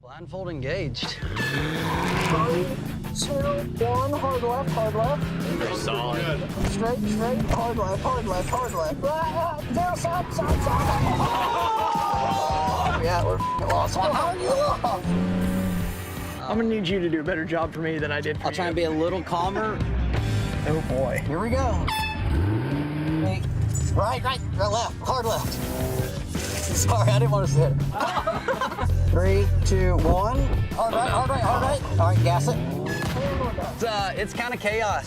Blindfold engaged. 3, 2, 1, hard left, hard left. Solid. Straight, hard left, hard left, hard left. Down, side. Yeah, we're lost. How are you lost? I'm gonna need you to do a better job for me than I did for you. I'll try and be a little calmer. Oh boy. Here we go. Right, left, hard left. Sorry, I didn't want to sit. 3, 2, 1. Hard right. All right, gas it. It's kind of chaos.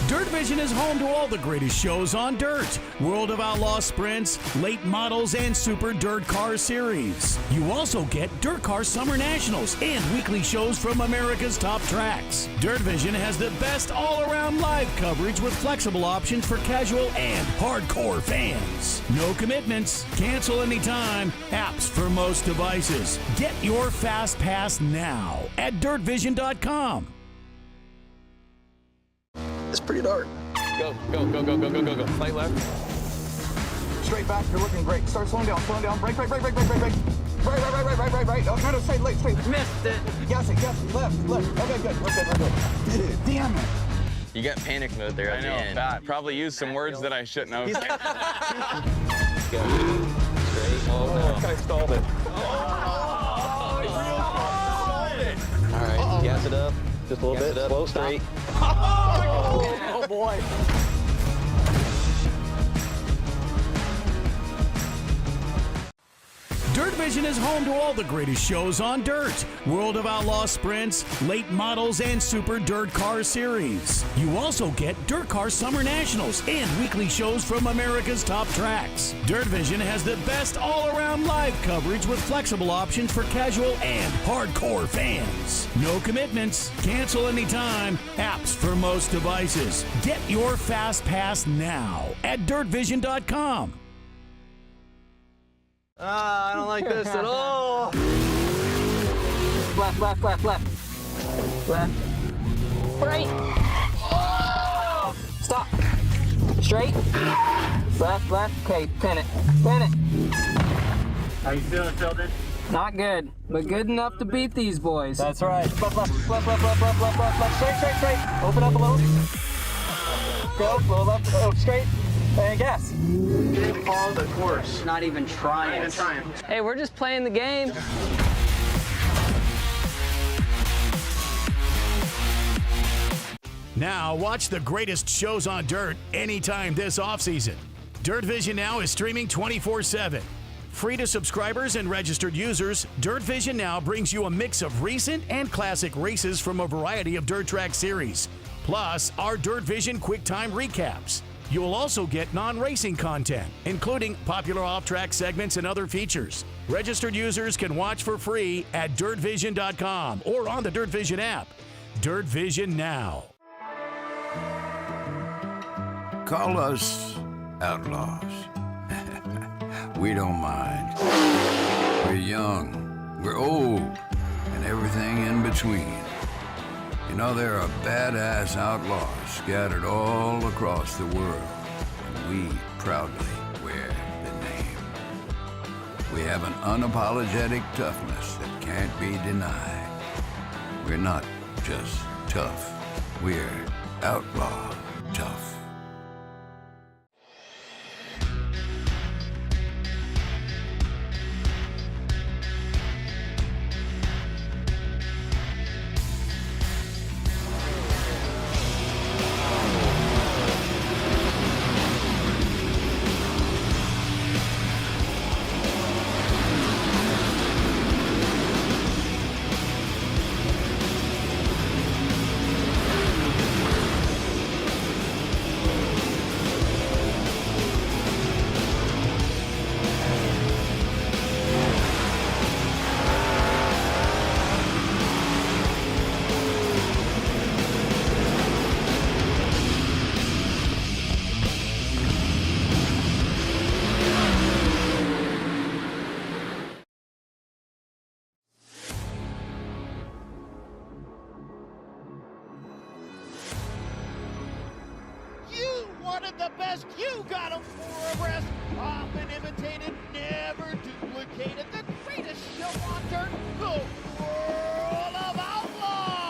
Dirt Vision is home to all the greatest shows on dirt. World of Outlaw sprints, late models, and Super Dirt Car Series. You also get DIRTcar Summer Nationals and weekly shows from America's top tracks. Dirt Vision has the best all-around live coverage with flexible options for casual and hardcore fans. No commitments, cancel anytime, apps for most devices. Get your Fast Pass now at dirtvision.com. It's pretty dark. Go. Light left. Straight back, you're looking great. Start slowing down. Break. Right. Oh, no, straight. Missed it. Gas it, left. Okay, good. We're good. Damn it. You got panic mode there at the end. Bad. Probably used some words that I shouldn't have. Go. Straight. Oh, no. I stalled it. All right, gas it up. Just a little bit. Slow, straight. Oh boy. Dirt Vision is home to all the greatest shows on dirt. World of Outlaw sprints, late models, and Super Dirt Car Series. You also get DIRTcar Summer Nationals and weekly shows from America's top tracks. Dirt Vision has the best all-around live coverage with flexible options for casual and hardcore fans. No commitments, cancel anytime, apps for most devices. Get your Fast Pass now at dirtvision.com. I don't like this at all. Left. Right. Oh! Stop. Straight. Left. Okay, pin it. How you feeling, Sheldon? Not good, but good enough to beat these boys. That's right. Left. Straight. Open up a little. Go, little left. Oh, straight. And gas. You didn't follow the course. Not even trying. Hey, we're just playing the game. Now watch the greatest shows on dirt anytime this offseason. Dirt Vision Now is streaming 24/7. Free to subscribers and registered users, Dirt Vision Now brings you a mix of recent and classic races from a variety of dirt track series, plus our Dirt Vision QuickTime recaps. You will also get non-racing content, including popular off-track segments and other features. Registered users can watch for free at dirtvision.com or on the Dirt Vision app. Dirt Vision Now. Call us outlaws. We don't mind. We're young, we're old, and everything in between. You know, there are badass outlaws scattered all across the world, and we proudly wear the name. We have an unapologetic toughness that can't be denied. We're not just tough, we're outlaw tough. best. You got them four abreast. Often imitated, never duplicated. The greatest show on dirt, the World of Outlaws.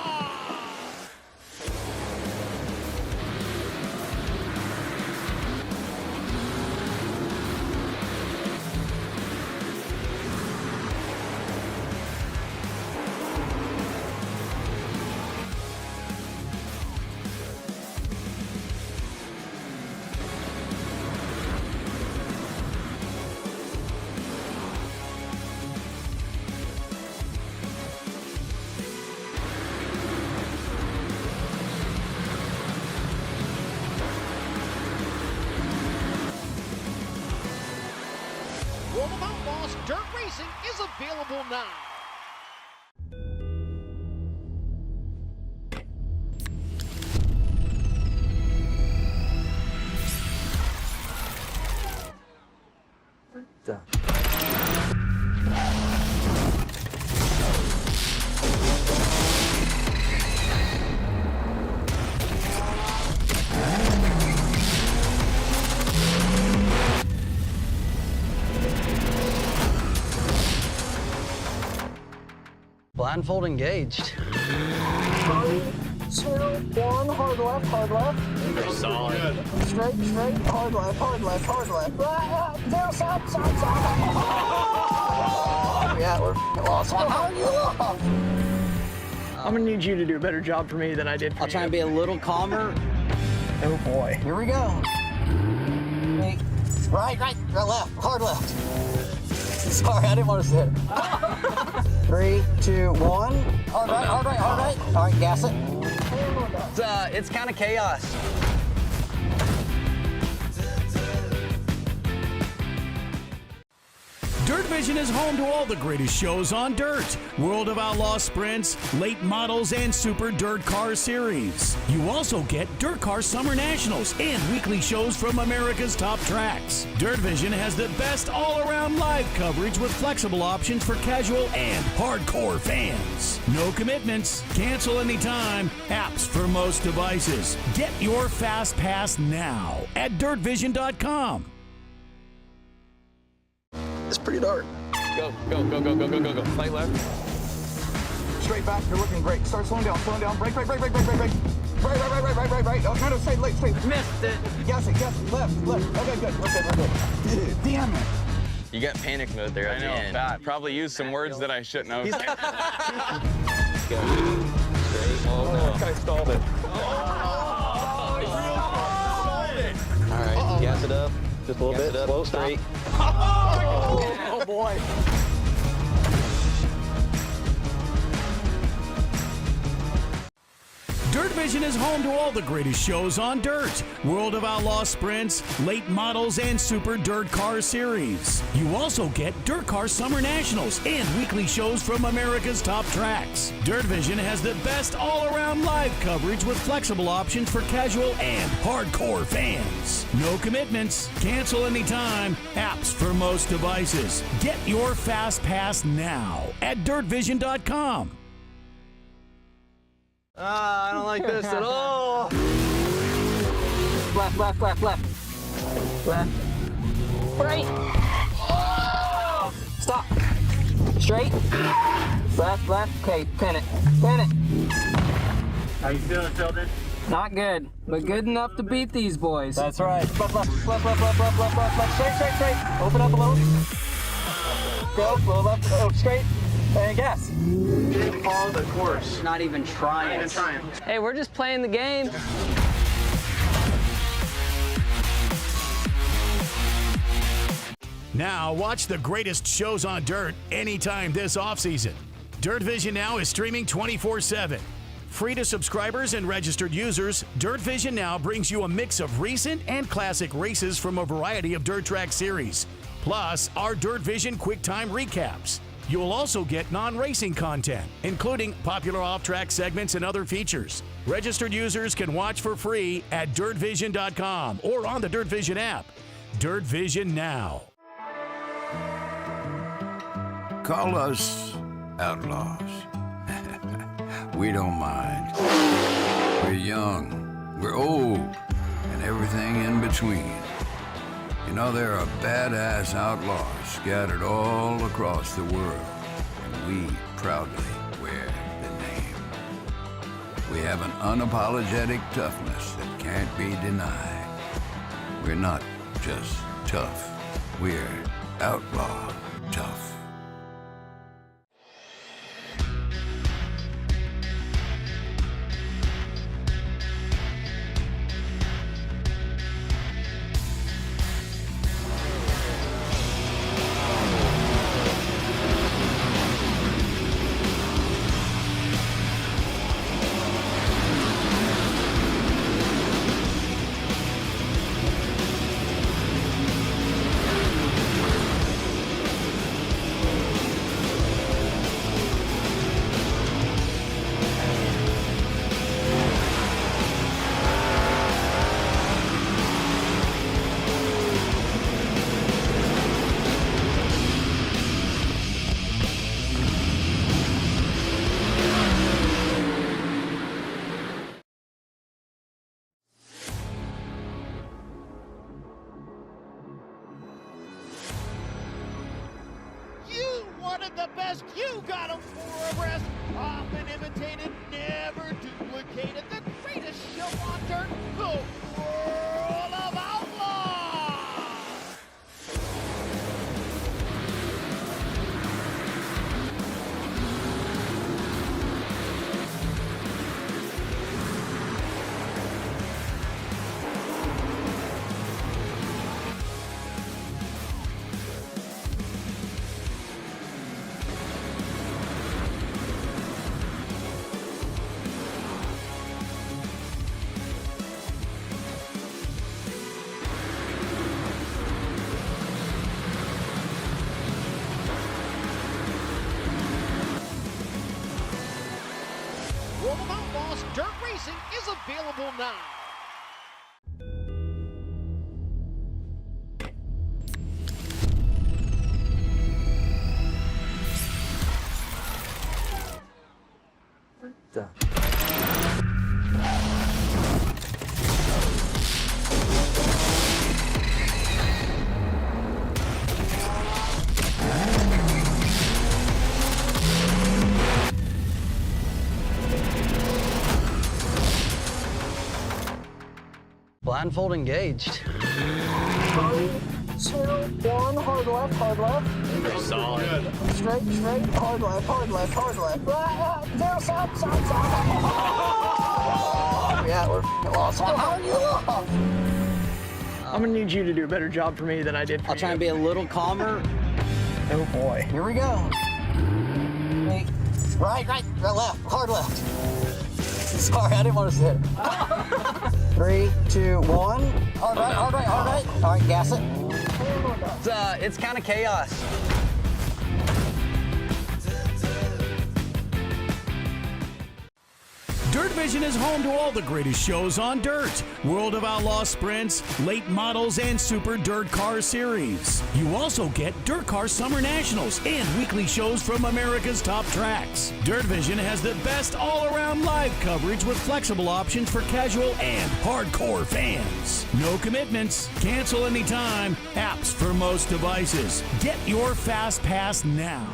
World of Outlaws Dirt Racing is available now. Blindfold engaged. 3, 2, 1, hard left, hard left. Pretty solid. Straight, straight, hard left, hard left, hard left. Zero, stop, stop, stop. Yeah, we're lost. How you lost? I'm gonna need you to do a better job for me than I did for you. I'll try and be a little calmer. Oh boy. Here we go. Right, left, hard left. Sorry, I didn't want to sit. 3, 2, 1. Hard right, hard right, hard right. All right, gas it. It's kind of chaos. Dirt Vision is home to all the greatest shows on dirt. World of Outlaw sprints, late models, and Super Dirt Car Series. You also get DIRTcar Summer Nationals and weekly shows from America's top tracks. Dirt Vision has the best all-around live coverage with flexible options for casual and hardcore fans. No commitments, cancel anytime, apps for most devices. Get your Fast Pass now at dirtvision.com. It's pretty dark. Go. Light left. Straight back, you're looking great. Start slowing down, Break. Right. Oh, no, straight. Missed it. Gas it, left. Okay, good. We're good. Damn it. You got panic mode there at the end. Bad. Probably used some words that I shouldn't have. Go. Straight. Oh, no. I stalled it. All right, gas it up. Just a little bit. Slow, straight. Oh, boy. Dirt Vision is home to all the greatest shows on dirt. World of Outlaw sprints, late models, and Super Dirt Car Series. You also get DIRTcar Summer Nationals and weekly shows from America's top tracks. Dirt Vision has the best all-around live coverage with flexible options for casual and hardcore fans. No commitments, cancel anytime, apps for most devices. Get your Fast Pass now at dirtvision.com. I don't like this at all. Left. Right. Stop. Straight. Left. Okay, pin it. How you feeling, Sheldon? Not good, but good enough to beat these boys. That's right. Left. Straight. Open up a little. Go, little left. Oh, straight. And gas. Didn't follow the course. Not even trying. Hey, we're just playing the game. Now watch the greatest shows on dirt anytime this offseason. Dirt Vision now is streaming 24/7. Free to subscribers and registered users, Dirt Vision now brings you a mix of recent and classic races from a variety of dirt track series, plus our Dirt Vision QuickTime recaps. You'll also get non-racing content, including popular off-track segments and other features. Registered users can watch for free at dirtvision.com or on the Dirt Vision app. Dirt Vision now. Call us outlaws. We don't mind. We're young, we're old, and everything in between. You know, there are badass outlaws scattered all across the world, and we proudly wear the name. We have an unapologetic toughness that can't be denied. We're not just tough, we're outlaw tough. You wanted the best, you got them for a rest. Often imitated, never duplicated. The greatest show on dirt, the World of Outlaws. World of Outlaws Dirt Racing is available now. Blindfold engaged. 3, 2, 1, hard left, hard left. Solid. Straight, straight, hard left, hard left, hard left. Down, side, side, side. Yeah, we're lost. How are you lost? I'm gonna need you to do a better job for me than I did for I'll try and be a little calmer. Oh boy. Here we go. Wait. Right, left, hard left. Sorry, I didn't want to sit. 3, 2, 1. Hard right, hard right, hard right. All right, gas it. It's kind of chaos. Dirt Vision is home to all the greatest shows on dirt. World of Outlaw sprints, late models, and Super Dirt Car Series. You also get DIRTcar Summer Nationals and weekly shows from America's top tracks. Dirt Vision has the best all-around live coverage with flexible options for casual and hardcore fans. No commitments, cancel anytime, apps for most devices. Get your Fast Pass now.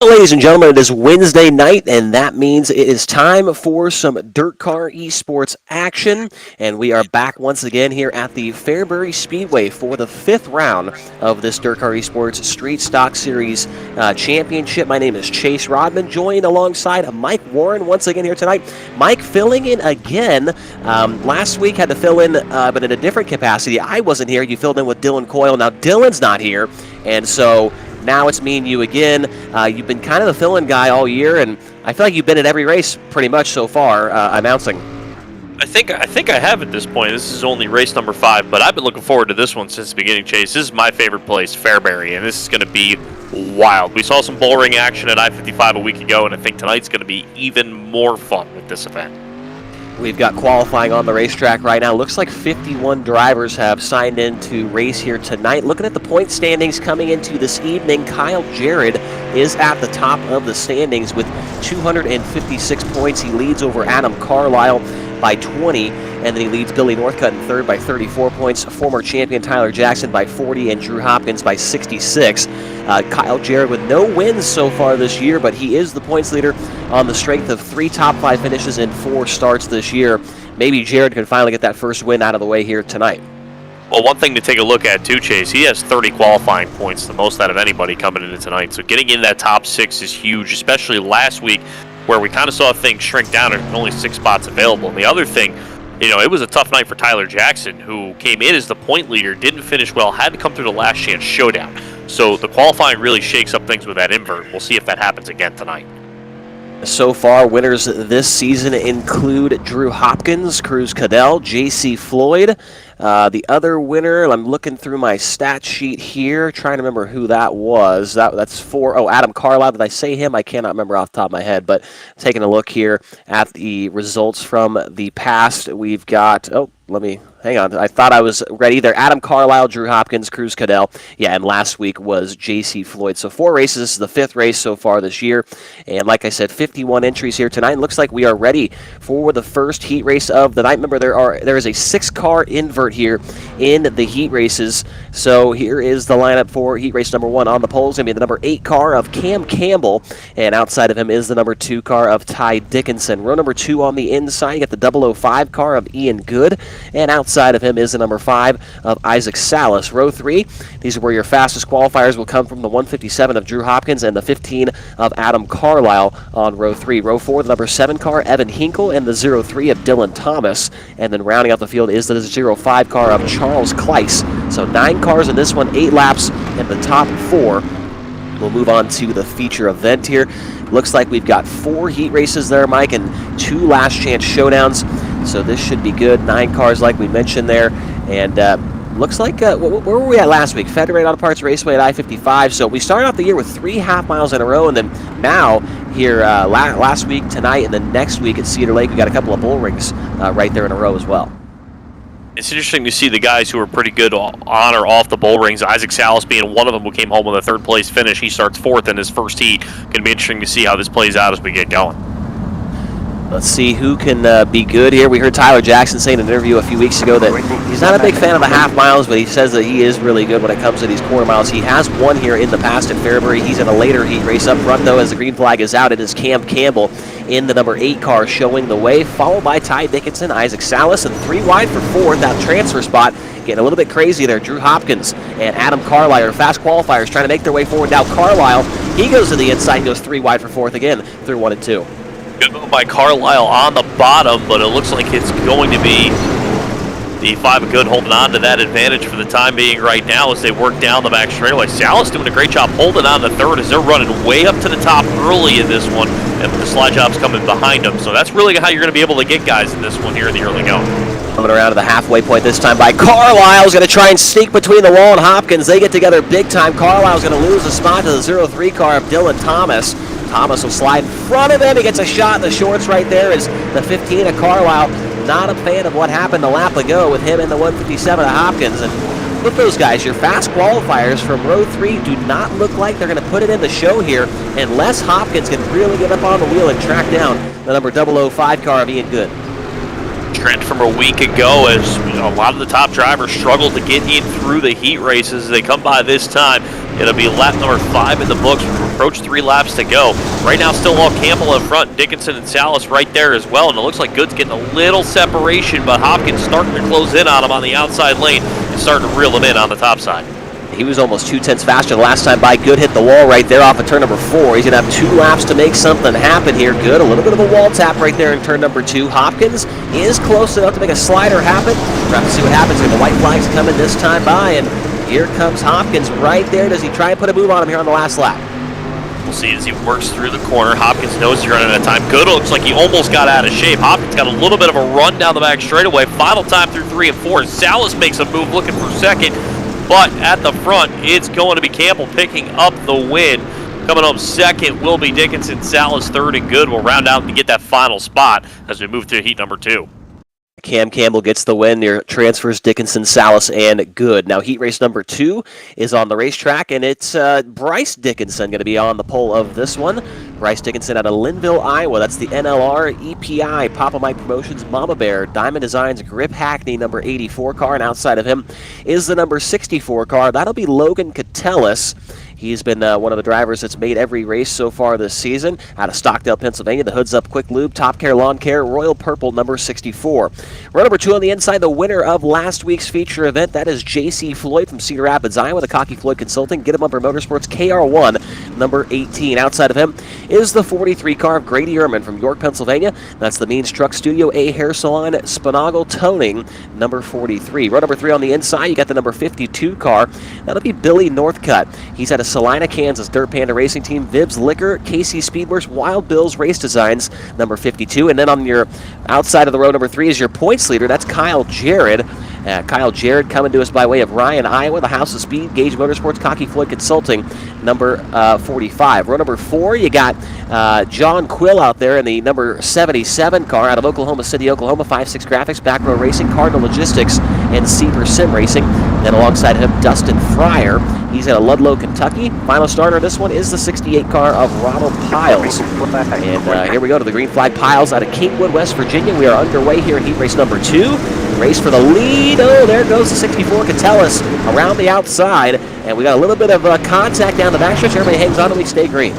Ladies and gentlemen, it is Wednesday night, and that means it is time for some DIRTcar eSports action. And we are back once again here at the Fairbury Speedway for the 5th round of this DIRTcar eSports Street Stock Series Championship. My name is Chase Rodman, joined alongside Mike Warren once again here tonight. Mike filling in again. Last week had to fill in, but in a different capacity. I wasn't here. You filled in with Dylan Coyle. Now Dylan's not here, and so now it's me and you again. You've been kind of the fill-in guy all year, and I feel like you've been at every race pretty much so far announcing. I think I have at this point. This is only race number 5, but I've been looking forward to this one since the beginning, Chase. This is my favorite place, Fairbury, and this is going to be wild. We saw some bull ring action at I-55 a week ago, and I think tonight's going to be even more fun with this event. We've got qualifying on the racetrack right now. Looks like 51 drivers have signed in to race here tonight. Looking at the point standings coming into this evening, Kyle Jarrett is at the top of the standings with 256 points. He leads over Adam Carlisle by 20, and then he leads Billy Northcutt in third by 34 points, former champion Tyler Jackson by 40, and Drew Hopkins by 66. Kyle Jarrett with no wins so far this year, but he is the points leader on the strength of 3 top 5 finishes in 4 starts this year. Maybe Jarrett can finally get that first win out of the way here tonight. Well, one thing to take a look at too, Chase, he has 30 qualifying points, the most out of anybody coming into tonight. So getting in that top 6 is huge, especially last week where we kind of saw things shrink down and only 6 spots available. And the other thing, it was a tough night for Tyler Jackson, who came in as the point leader, didn't finish well, had to come through the last chance showdown. So the qualifying really shakes up things with that invert. We'll see if that happens again tonight. So far, winners this season include Drew Hopkins, Cruz Cadell, J.C. Floyd. The other winner, I'm looking through my stat sheet here, trying to remember who that was. That's Adam Carlisle. Did I say him? I cannot remember off the top of my head, but taking a look here at the results from the past, we've got, hang on. I thought I was ready there. Adam Carlisle, Drew Hopkins, Cruz Cadell. Yeah, and last week was J.C. Floyd. So 4 races. This is the 5th race so far this year. And like I said, 51 entries here tonight. Looks like we are ready for the first heat race of the night. Remember, there is a 6-car invert here in the heat races. So here is the lineup for heat race number 1. On the pole is going to be the number 8 car of Cam Campbell. And outside of him is the number 2 car of Ty Dickinson. Row number 2 on the inside, you got the 005 car of Ian Good. And outside of him is the number 5 of Isaac Salas. Row 3, these are where your fastest qualifiers will come from, the 157 of Drew Hopkins and the 15 of Adam Carlisle on row 3. Row 4, the number 7 car, Evan Hinkle, and the 03 of Dylan Thomas. And then rounding out the field is the 05 car of Charles Kleiss. So 9 cars in this one, 8 laps in the top 4. We'll move on to the feature event here. Looks like we've got 4 heat races there, Mike, and 2 last chance showdowns. So this should be good. 9 cars like we mentioned there. And looks like, where were we at last week? Federated Auto Parts Raceway at I-55. So we started off the year with 3 half miles in a row. And then now here last week, tonight, and then next week at Cedar Lake, we got a couple of bull rings right there in a row as well. It's interesting to see the guys who are pretty good on or off the bull rings. Isaac Salas being one of them who came home with a 3rd place finish. He starts 4th in his first heat. Going to be interesting to see how this plays out as we get going. Let's see who can be good here. We heard Tyler Jackson say in an interview a few weeks ago that he's not a big fan of the half miles, but he says that he is really good when it comes to these quarter miles. He has won here in the past at Fairbury. He's in a later heat race up front, though, as the green flag is out. It is Cam Campbell in the number 8 car showing the way, followed by Ty Dickinson, Isaac Salas, and 3 wide for 4th. That transfer spot getting a little bit crazy there. Drew Hopkins and Adam Carlisle are fast qualifiers trying to make their way forward. Now Carlisle, he goes to the inside and goes 3 wide for 4th again through 1 and 2. Good move by Carlisle on the bottom, but it looks like it's going to be the 5 of Good holding on to that advantage for the time being right now as they work down the back straightaway. Salas doing a great job holding on to 3rd as they're running way up to the top early in this one, and the slide job's coming behind them. So that's really how you're going to be able to get guys in this one here in the early going. Coming around to the halfway point this time by Carlisle's going to try and sneak between the wall and Hopkins. They get together big time. Carlisle's going to lose a spot to the 03 car of Dylan Thomas. Thomas will slide in front of him. He gets a shot in the shorts right there as the 15 of Carlisle. Not a fan of what happened a lap ago with him and the 157 of Hopkins. And with those guys, your fast qualifiers from row 3 do not look like they're going to put it in the show here unless Hopkins can really get up on the wheel and track down the number 005 car of Ian Good. Trend from a week ago as a lot of the top drivers struggled to get in through the heat races as they come by this time. It'll be lap number 5 in the books. We've approached 3 laps to go. Right now, still all Campbell in front, Dickinson and Salas right there as well. And it looks like Good's getting a little separation, but Hopkins starting to close in on him on the outside lane and starting to reel him in on the top side. He was almost 2 tenths faster the last time by. Good hit the wall right there off of turn number 4. He's going to have 2 laps to make something happen here. Good, a little bit of a wall tap right there in turn number 2. Hopkins is close enough to make a slider happen. We're going to see what happens here. The white flag's coming this time by, and here comes Hopkins right there. Does he try and put a move on him here on the last lap? We'll see as he works through the corner. Hopkins knows he's running out of time. Good, looks like he almost got out of shape. Hopkins got a little bit of a run down the back straightaway. Final time through 3 and 4. Salas makes a move looking for second, but at the front, it's going to be Campbell picking up the win. Coming up second will be Dickinson. Salas third, and Good will round out and get that final spot as we move to heat number 2. Cam Campbell gets the win. Near transfers Dickinson, Salas, and Good. Now heat race number 2 is on the racetrack, and it's Bryce Dickinson going to be on the pole of this one. Bryce Dickinson out of Linville, Iowa. That's the NLR EPI Papa Mike Promotions Mama Bear Diamond Designs Grip Hackney number 84 car, and outside of him is the number 64 car. That'll be Logan Catellis. He's been one of the drivers that's made every race so far this season. Out of Stockdale, Pennsylvania, the Hoods Up Quick Lube, Top Care Lawn Care, Royal Purple, number 64. Row number 2 on the inside, the winner of last week's feature event. That is J.C. Floyd from Cedar Rapids, Iowa, the Cocky Floyd Consulting. Get him Bumper Motorsports, KR1, number 18. Outside of him is the 43 car of Grady Ehrman from York, Pennsylvania. That's the Means Truck Studio, A Hair Salon, Spinagle Toning, number 43. Row number 3 on the inside, you got the number 52 car. That'll be Billy Northcutt. He's at a Salina, Kansas, Dirt Panda Racing Team, Vibs Liquor, KC Speedworks, Wild Bills Race Designs, number 52. And then on your outside of the row number 3 is your points leader. That's Kyle Jarrett. Kyle Jarrett coming to us by way of Ryan, Iowa, the House of Speed, Gage Motorsports, Cocky Floyd Consulting, number 45. Row number 4, you got John Quill out there in the number 77 car out of Oklahoma City, Oklahoma, 5-6 Graphics, Back Row Racing, Cardinal Logistics, and Seaver Sim Racing. Then alongside him, Dustin Fryer. He's at Ludlow, Kentucky. Final starter of this one is the 68 car of Ronald Piles. And here we go to the green flag. Piles out of Kingwood, West Virginia. We are underway here in heat race number 2. Race for the lead. Oh, there goes the 64 Catellis around the outside. And we got a little bit of contact down the backstretch. Everybody hangs on and we stay green.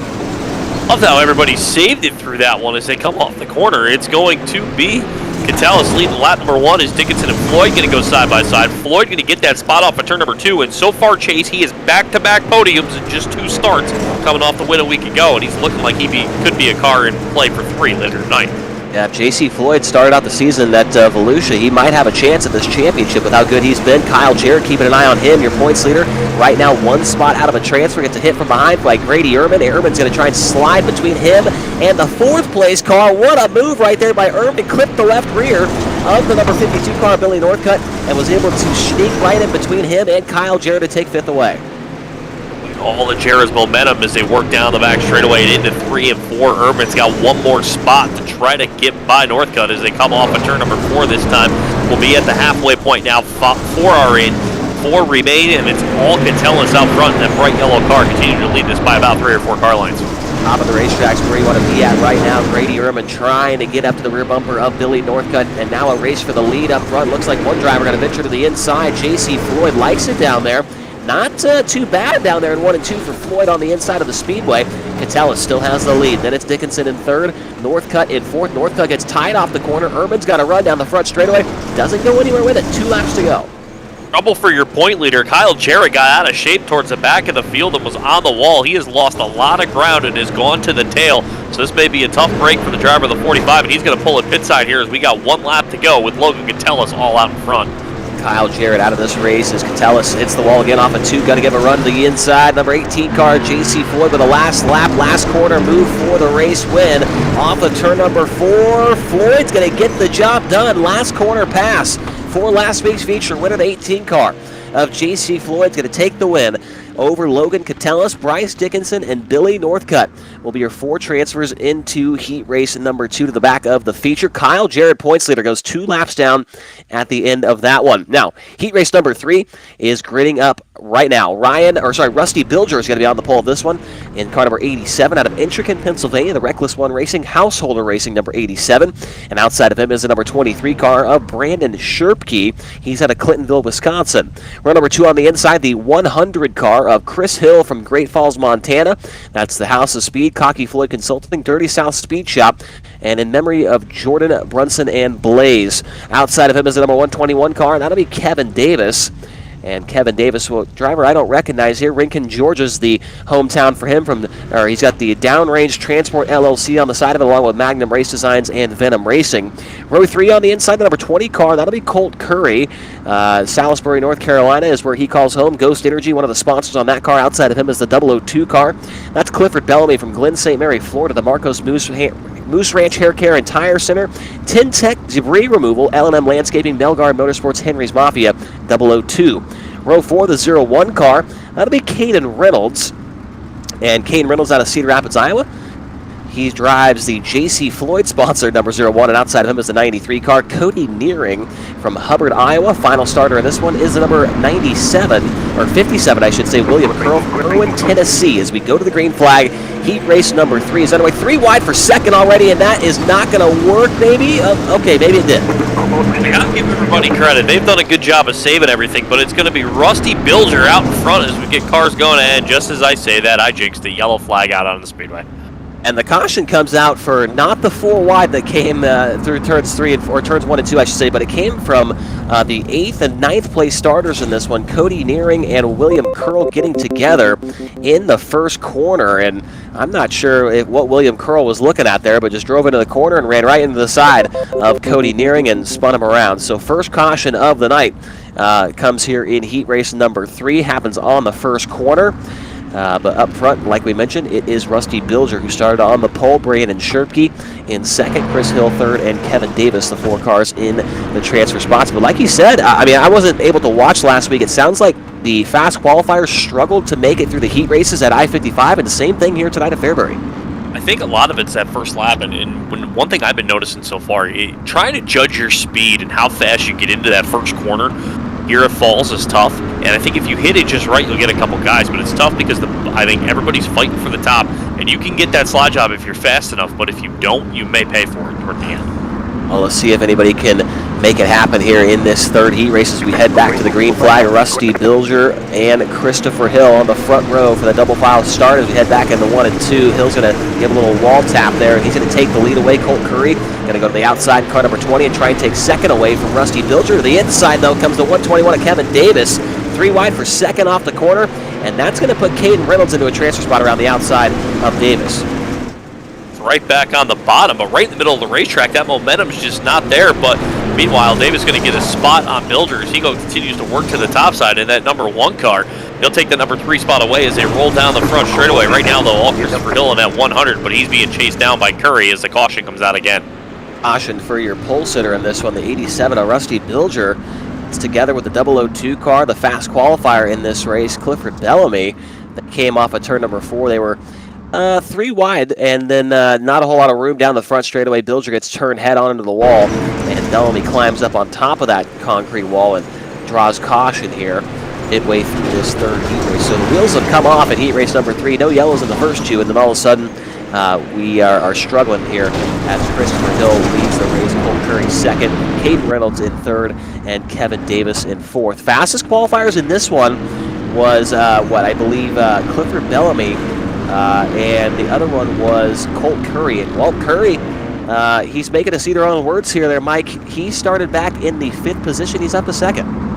Love how everybody saved it through that one as they come off the corner. It's going to be Catellis leading lap number 1 is Dickinson and Floyd going to go side by side. Floyd going to get that spot off of turn number 2, and so far, Chase, he is back-to-back podiums in just 2 starts, coming off the win a week ago, and he's looking like he could be a car in play for 3 later tonight. Yeah, if J.C. Floyd started out the season at Volusia, he might have a chance at this championship with how good he's been. Kyle Jarrett, keeping an eye on him, your points leader. Right now, 1 spot out of a transfer. Gets a hit from behind by Grady Ehrman. Ehrman's going to try and slide between him and the 4th place car. What a move right there by Ehrman. Clipped the left rear of the number 52 car, Billy Northcutt, and was able to sneak right in between him and Kyle Jarrett to take 5th away. All of Jarrett's momentum as they work down the back straightaway and into 3 and 4. Ehrman's got 1 more spot to try to get by Northcutt as they come off of turn number 4 this time. We'll be at the halfway point now. 4 are in, 4 remain, and it's all Catellis out front. And that bright yellow car continuing to lead this by about 3 or 4 car lines. Top of the racetrack's where you want to be at right now. Grady Ehrman trying to get up to the rear bumper of Billy Northcutt, and now a race for the lead up front. Looks like one driver going to venture to the inside. J.C. Floyd likes it down there. Not too bad down there in 1 and 2 for Floyd on the inside of the speedway. Catellis still has the lead. Then it's Dickinson in 3rd, Northcutt in 4th. Northcutt gets tied off the corner. Ehrman's got a run down the front straightaway. Doesn't go anywhere with it. 2 laps to go. Trouble for your point leader. Kyle Jarrett got out of shape towards the back of the field and was on the wall. He has lost a lot of ground and has gone to the tail. So this may be a tough break for the driver of the 45, and he's going to pull it pit side here as we got 1 lap to go with Logan Catellis all out in front. Kyle Jarrett out of this race as Catellis hits the wall again off of 2. Got to give a run to the inside. Number 18 car, J.C. Floyd with a last lap, last corner move for the race win. Off of turn number 4, Floyd's going to get the job done. Last corner pass for last week's feature winner, the 18 car of J.C. Floyd's going to take the win over Logan Catellis, Bryce Dickinson, and Billy Northcutt will be your 4 transfers into heat race number 2 to the back of the feature. Kyle Jarrett, points leader, goes 2 laps down at the end of that one. Now, heat race number 3 is gritting up right now. Rusty Bilger is going to be on the pole of this one in car number 87 out of Intrican, Pennsylvania, the Reckless One Racing, Householder Racing number 87. And outside of him is the number 23 car of Brandon Sherpke. He's out of Clintonville, Wisconsin. Row number 2 on the inside, the 100 car of Chris Hill from Great Falls, Montana. That's the House of Speed, Cocky Floyd Consulting, Dirty South Speed Shop, and in memory of Jordan Brunson and Blaze. Outside of him is the number 121 car, and that'll be Kevin Davis. and Kevin Davis, well, driver I don't recognize here. Rincon, Georgia's the hometown for him. He's got the Downrange Transport LLC on the side of it, along with Magnum Race Designs and Venom Racing. Row 3 on the inside, the number 20 car, that'll be Colt Curry. Salisbury, North Carolina is where he calls home. Ghost Energy, one of the sponsors on that car. Outside of him is the 002 car. That's Clifford Bellamy from Glen St. Mary, Florida, the Marcos Moose Ranch Hair Care and Tire Center. Tin Tech Debris Removal, L&M Landscaping, Belgard Motorsports, Henry's Mafia, 002. Row 4, the 01 car, that'll be Caden Reynolds. And Caden Reynolds out of Cedar Rapids, Iowa. He drives the J.C. Floyd sponsored number 01, and outside of him is the 93 car, Cody Nearing from Hubbard, Iowa. Final starter in this one is the number 97, or 57, I should say, William Curl from Irwin, Tennessee. As we go to the green flag, heat race number 3 is underway. 3 wide for second already, and that is not going to work, maybe? Okay, maybe it did. I gotta give everybody credit. They've done a good job of saving everything, but it's going to be Rusty Bilger out in front as we get cars going ahead. Just as I say that, I jinxed the yellow flag out on the speedway. And the caution comes out for not the 4 wide that came through turns 3 and 4, turns 1 and 2, I should say, but it came from the 8th and 9th place starters in this one, Cody Nearing and William Curl getting together in the first corner. And I'm not sure what William Curl was looking at there, but just drove into the corner and ran right into the side of Cody Nearing and spun him around. So first caution of the night comes here in heat race number 3, happens on the first corner. But up front, like we mentioned, it is Rusty Bilger who started on the pole, Brandon Scherpke in second, Chris Hill third, and Kevin Davis, the 4 cars in the transfer spots. But like he said, I wasn't able to watch last week. It sounds like the fast qualifiers struggled to make it through the heat races at I-55, and the same thing here tonight at Fairbury. I think a lot of it's that first lap, and one thing I've been noticing so far, trying to judge your speed and how fast you get into that first corner here at Falls is tough, and I think if you hit it just right, you'll get a couple guys, but it's tough because I think everybody's fighting for the top, and you can get that slide job if you're fast enough, but if you don't, you may pay for it toward the end. Well, let's see if anybody can make it happen here in this third heat race as we head back to the green flag. Rusty Bilger and Christopher Hill on the front row for the double file start as we head back into 1 and 2. Hill's going to give a little wall tap there, and he's going to take the lead away. Colt Curry going to go to the outside, car number 20, and try and take second away from Rusty Bilger. To the inside, though, comes the 121 of Kevin Davis. 3 wide for second off the corner, and that's going to put Caden Reynolds into a transfer spot around the outside of Davis. Right back on the bottom, but right in the middle of the racetrack, that momentum's just not there. But meanwhile, Davis going to get a spot on Bilger as he continues to work to the top side in that number 1 car. He'll take the number 3 spot away as they roll down the front straightaway. Right now, though, all Christopher Hill in that 100, but he's being chased down by Curry as the caution comes out again. Caution for your pole sitter in this one, the 87 of Rusty Bilger. It's together with the 002 car, the fast qualifier in this race, Clifford Bellamy, that came off of turn number 4. They were 3 wide, and then not a whole lot of room down the front straightaway. Bilger gets turned head on into the wall, and Bellamy climbs up on top of that concrete wall and draws caution here midway through this third heat race. So the wheels have come off in heat race number 3. No yellows in the first 2, and then all of a sudden we are struggling here as Christopher Hill leads the race. Colt Curry second, Caden Reynolds in third, and Kevin Davis in fourth. Fastest qualifiers in this one was Clifford Bellamy. And the other one was Colt Curry. And Walt Curry, he's making us eat our own words here there, Mike. He started back in the 5th position. He's up to 2nd.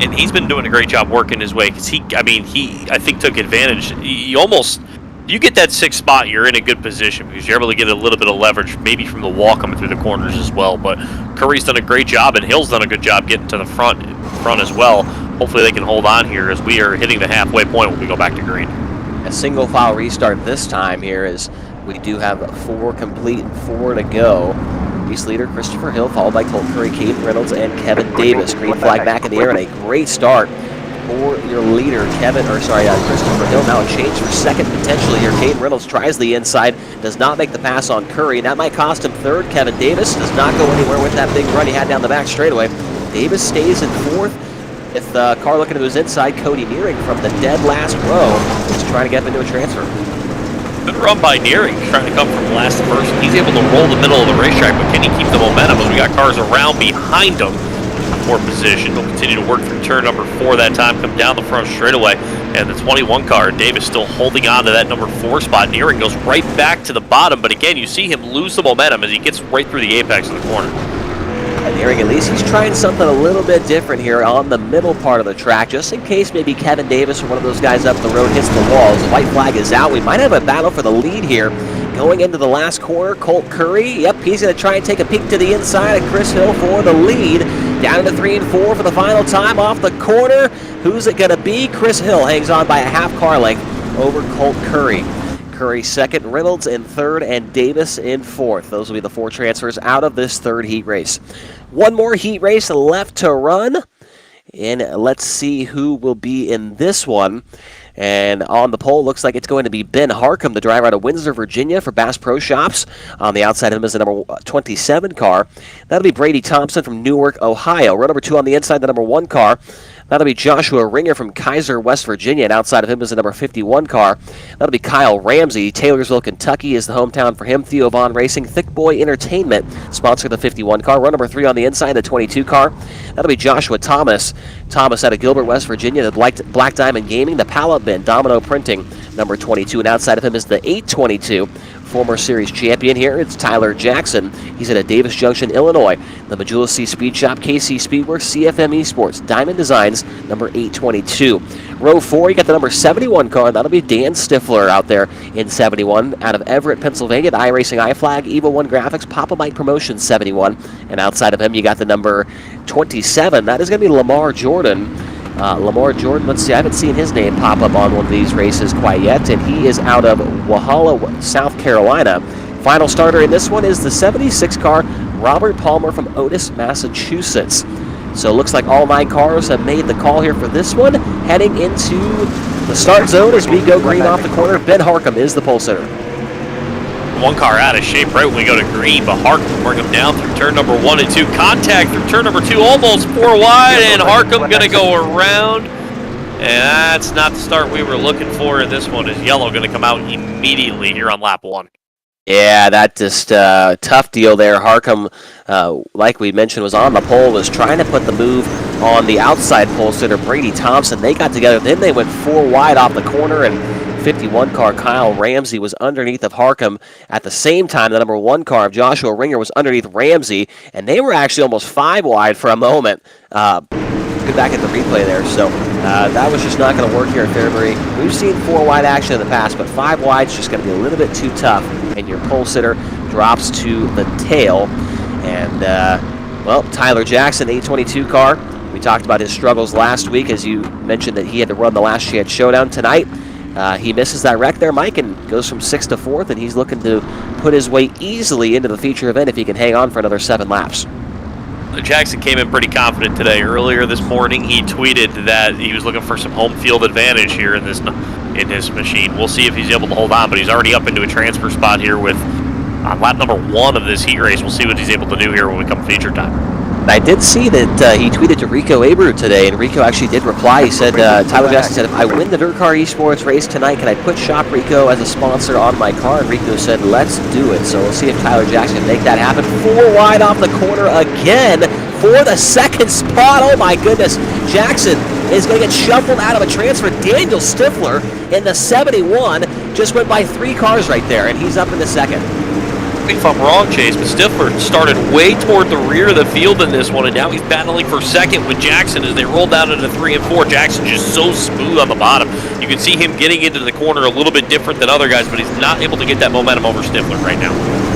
And he's been doing a great job working his way because he I think took advantage. You get that 6th spot, you're in a good position because you're able to get a little bit of leverage, maybe from the wall coming through the corners as well. But Curry's done a great job, and Hill's done a good job getting to the front as well. Hopefully they can hold on here as we are hitting the halfway point when we go back to green. A single file restart this time here as we do have 4 complete and 4 to go. Race leader Christopher Hill, followed by Colt Curry, Caden Reynolds, and Kevin Davis. Green flag back in the air, and a great start for your leader, Christopher Hill. Now a change for second potentially here. Caden Reynolds tries the inside, does not make the pass on Curry, and that might cost him third. Kevin Davis does not go anywhere with that big run he had down the back straightaway. Davis stays in fourth. With the car looking to his inside, Cody Nearing from the dead last row is trying to get him into a transfer. Good run by Nearing, trying to come from last to first. He's able to roll the middle of the racetrack, but can he keep the momentum as we got cars around behind him? For position, he'll continue to work through turn number 4 that time, come down the front straightaway, and the 21 car, Davis still holding on to that number 4 spot. Nearing goes right back to the bottom, but again, you see him lose the momentum as he gets right through the apex of the corner. Hearing at least he's trying something a little bit different here on the middle part of the track, just in case maybe Kevin Davis or one of those guys up the road hits the walls. The white flag is out. We might have a battle for the lead here. Going into the last corner, Colt Curry. Yep, he's going to try and take a peek to the inside of Chris Hill for the lead. Down to 3 and 4 for the final time off the corner. Who's it going to be? Chris Hill hangs on by a half car length over Colt Curry. Curry second, Reynolds in third, and Davis in fourth. Those will be the 4 transfers out of this third heat race. One more heat race left to run, and let's see who will be in this one. And on the pole, looks like it's going to be Ben Harcum, the driver out of Windsor, Virginia for Bass Pro Shops. On the outside of him is the number 27 car. That'll be Brady Thompson from Newark, Ohio. Row number 2 on the inside, the number 1 car. That'll be Joshua Ringer from Kaiser, West Virginia, and outside of him is the number 51 car. That'll be Kyle Ramsey. Taylorsville, Kentucky is the hometown for him. Theo Vaughn Racing, Thick Boy Entertainment sponsor the 51 car. Row number 3 on the inside, the 22 car. That'll be Joshua Thomas. Thomas out of Gilbert, West Virginia, the Black Diamond Gaming, the Pallet Bin, Domino Printing, number 22, and outside of him is the 822. Former series champion here, it's Tyler Jackson. He's at Davis Junction, Illinois. The Majula C Speed Shop, KC Speedworks, CFM Esports, Diamond Designs, number 822. Row 4, you got the number 71 car. That'll be Dan Stifler out there in 71. Out of Everett, Pennsylvania, the iRacing iFlag, Evo 1 Graphics, Papa Mike Promotions, 71. And outside of him, you got the number 27. That is going to be Lamar Jordan. Lamar Jordan, let's see, I haven't seen his name pop up on one of these races quite yet, and he is out of Walhalla, South Carolina. Final starter in this one is the 76 car, Robert Palmer from Otis, Massachusetts. So it looks like all 9 cars have made the call here for this one. Heading into the start zone as we go green off the corner. Ben Harcum is the pole sitter. 1 car out of shape right when we go to green, but Harcum will bring him down through turn number 1 and 2. Contact through turn number 2, almost 4 wide, and Harcum going to go around. And that's not the start we were looking for in this one, as yellow going to come out immediately here on lap 1. Yeah, that just tough deal there. Harcum, like we mentioned, was on the pole, was trying to put the move on the outside pole sitter, Brady Thompson. They got together, then they went 4 wide off the corner, and 51 car Kyle Ramsey was underneath of Harcum. At the same time, the number 1 car of Joshua Ringer was underneath Ramsey, and they were actually almost 5 wide for a moment. Good back at the replay there. So that was just not going to work here at Fairbury. We've seen 4 wide action in the past, but 5 wide is just going to be a little bit too tough, and your pole sitter drops to the tail. And, well, Tyler Jackson, 822 car. We talked about his struggles last week, as you mentioned that he had to run the last chance showdown tonight. He misses that wreck there, Mike, and goes from 6th to 4th, and he's looking to put his way easily into the feature event if he can hang on for another 7 laps. Jackson came in pretty confident today. Earlier this morning, he tweeted that he was looking for some home field advantage here in this machine. We'll see if he's able to hold on, but he's already up into a transfer spot here with on lap number 1 of this heat race. We'll see what he's able to do here when we come feature time. I did see that he tweeted to Rico Abreu today, and Rico actually did reply. He said, Tyler Jackson said, if I win the DIRTcar eSports race tonight, can I put Shop Rico as a sponsor on my car? And Rico said, let's do it. So we'll see if Tyler Jackson can make that happen. 4 wide off the corner again for the 2nd spot. Oh my goodness. Jackson is going to get shuffled out of a transfer. Daniel Stifler in the 71 just went by 3 cars right there, and he's up in the 2nd. If I'm wrong, Chase, but Stifler started way toward the rear of the field in this one, and now he's battling for 2nd with Jackson as they roll down into 3 and 4. Jackson just so smooth on the bottom. You can see him getting into the corner a little bit different than other guys, but he's not able to get that momentum over Stifler right now.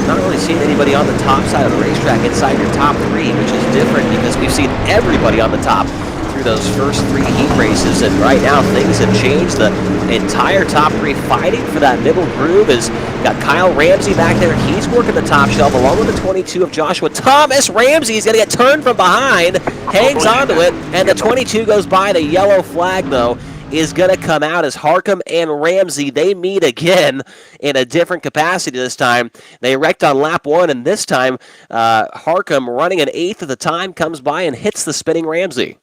Not really seeing anybody on the top side of the racetrack inside your top 3, which is different because we've seen everybody on the top through those first 3 heat races, and right now things have changed. The entire top 3 fighting for that middle groove is got Kyle Ramsey back there. He's working the top shelf along with the 22 of Joshua Thomas. Ramsey is going to get turned from behind, hangs onto it, and the 22 goes by. The yellow flag, though, is going to come out as Harcum and Ramsey, they meet again in a different capacity this time. They wrecked on lap 1, and this time Harcum, running an 8th of the time, comes by and hits the spinning Ramsey.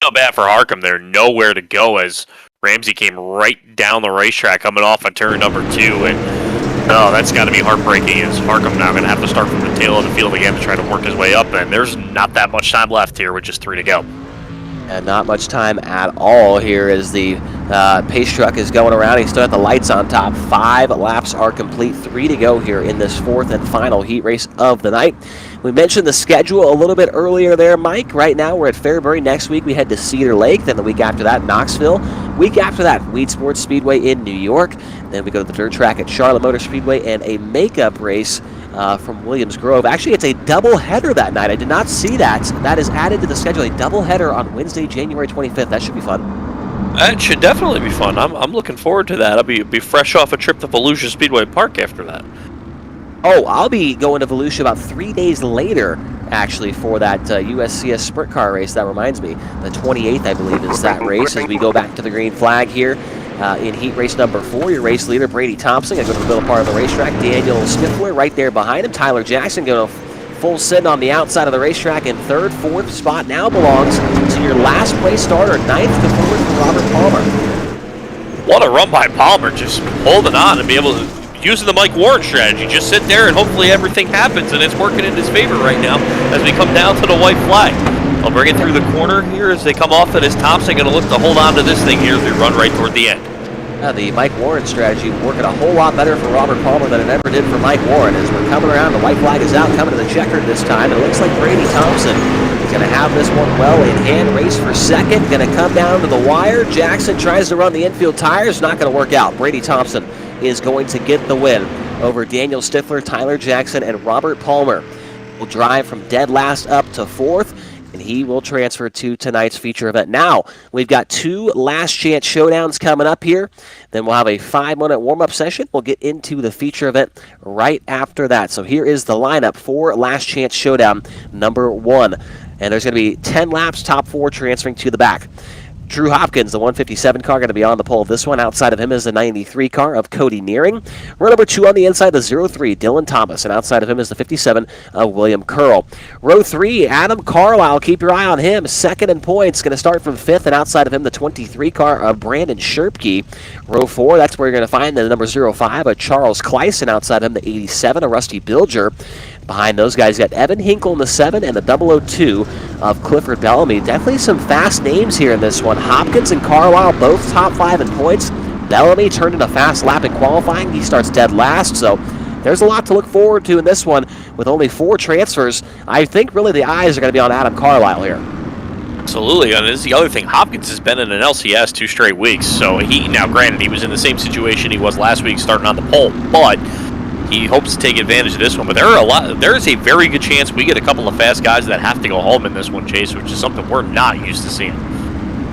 Not bad for Harcum there. Nowhere to go as Ramsey came right down the racetrack coming off of turn number 2. And that's got to be heartbreaking as Harcum now going to have to start from the tail of the field again to try to work his way up. And there's not that much time left here with just 3 to go. And not much time at all here as the pace truck is going around. He's still got the lights on top. 5 laps are complete. 3 to go here in this 4th and final heat race of the night. We mentioned the schedule a little bit earlier there, Mike. Right now we're at Fairbury. Next week we head to Cedar Lake. Then the week after that, Knoxville. Week after that, Weed Sports Speedway in New York. Then we go to the dirt track at Charlotte Motor Speedway and a makeup race from Williams Grove. Actually, it's a double header that night. I did not see that. That is added to the schedule. A double header on Wednesday, January 25th. That should be fun. It should definitely be fun. I'm looking forward to that. I'll be fresh off a trip to Volusia Speedway Park after that. Oh, I'll be going to Volusia about 3 days later, actually, for that USCS sprint car race. That reminds me. The 28th, I believe, is that race as we go back to the green flag here in heat race number 4. Your race leader, Brady Thompson, going to go to the middle part of the racetrack. Daniel Stifler right there behind him. Tyler Jackson going to full send on the outside of the racetrack in third. Fourth spot now belongs to your last place starter, 9th to 4th for Robert Palmer. What a run by Palmer, just holding on and be able to, using the Mike Warren strategy, just sit there and hopefully everything happens, and it's working in his favor right now as we come down to the white flag. I'll bring it through the corner here as they come off it, as Thompson going to look to hold on to this thing here as they run right toward the end. The Mike Warren strategy working a whole lot better for Robert Palmer than it ever did for Mike Warren. As we're coming around, the white flag is out, coming to the checkered this time. It looks like Brady Thompson is going to have this one well in hand. Race for second, going to come down to the wire. Jackson tries to run the infield tires, not going to work out. Brady Thompson is going to get the win over Daniel Stifler, Tyler Jackson, and Robert Palmer. Will drive from dead last up to 4th. And he will transfer to tonight's feature event. Now, we've got 2 last chance showdowns coming up here. Then we'll have a 5-minute warm-up session. We'll get into the feature event right after that. So here is the lineup for last chance showdown number 1. And there's going to be 10 laps, top 4 transferring to the back. Drew Hopkins, the 157 car, going to be on the pole of this one. Outside of him is the 93 car of Cody Nearing. Row number 2 on the inside, the 03, Dylan Thomas. And outside of him is the 57 of William Curl. Row 3, Adam Carlisle. Keep your eye on him. Second in points. Going to start from 5th. And outside of him, the 23 car of Brandon Sherpke. Row 4, that's where you're going to find the number 05 of Charles Kleiss. And outside of him, the 87 of Rusty Bilger. Behind those guys, you got Evan Hinkle in the 7 and the 002 of Clifford Bellamy. Definitely some fast names here in this one. Hopkins and Carlisle both top 5 in points. Bellamy turned in a fast lap in qualifying. He starts dead last, so there's a lot to look forward to in this one with only 4 transfers. I think really the eyes are going to be on Adam Carlisle here. Absolutely, and this is the other thing. Hopkins has been in an LCS 2 straight weeks, so now granted, he was in the same situation he was last week starting on the pole, but he hopes to take advantage of this one. But there is a very good chance we get a couple of fast guys that have to go home in this one, Chase, which is something we're not used to seeing.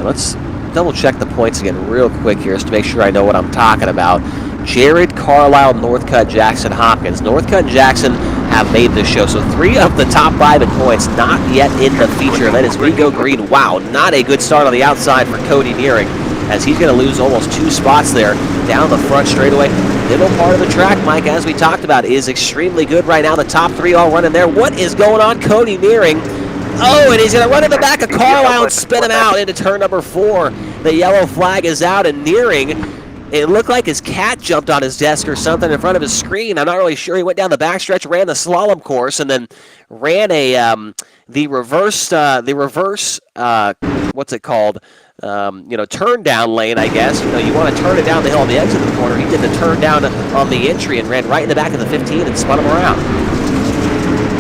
Let's double check the points again real quick here just to make sure I know what I'm talking about. Jared, Carlisle, Northcutt, Jackson, Hopkins. Northcutt and Jackson have made this show. So 3 of the top 5 in points not yet in the feature event as we go green. Wow, not a good start on the outside for Cody Nearing as he's going to lose almost 2 spots there down the front straightaway. Middle part of the track, Mike, as we talked about, is extremely good right now. The top 3 all running there. What is going on? Cody Nearing. Oh, and he's going to run in the back of Carlisle and spin him out into turn number 4. The yellow flag is out, and Nearing, it looked like his cat jumped on his desk or something in front of his screen. I'm not really sure. He went down the backstretch, ran the slalom course, and then ran the reverse, what's it called? Turn down lane, I guess. You want to turn it down the hill on the exit of the corner. He did the turn down on the entry and ran right in the back of the 15 and spun him around.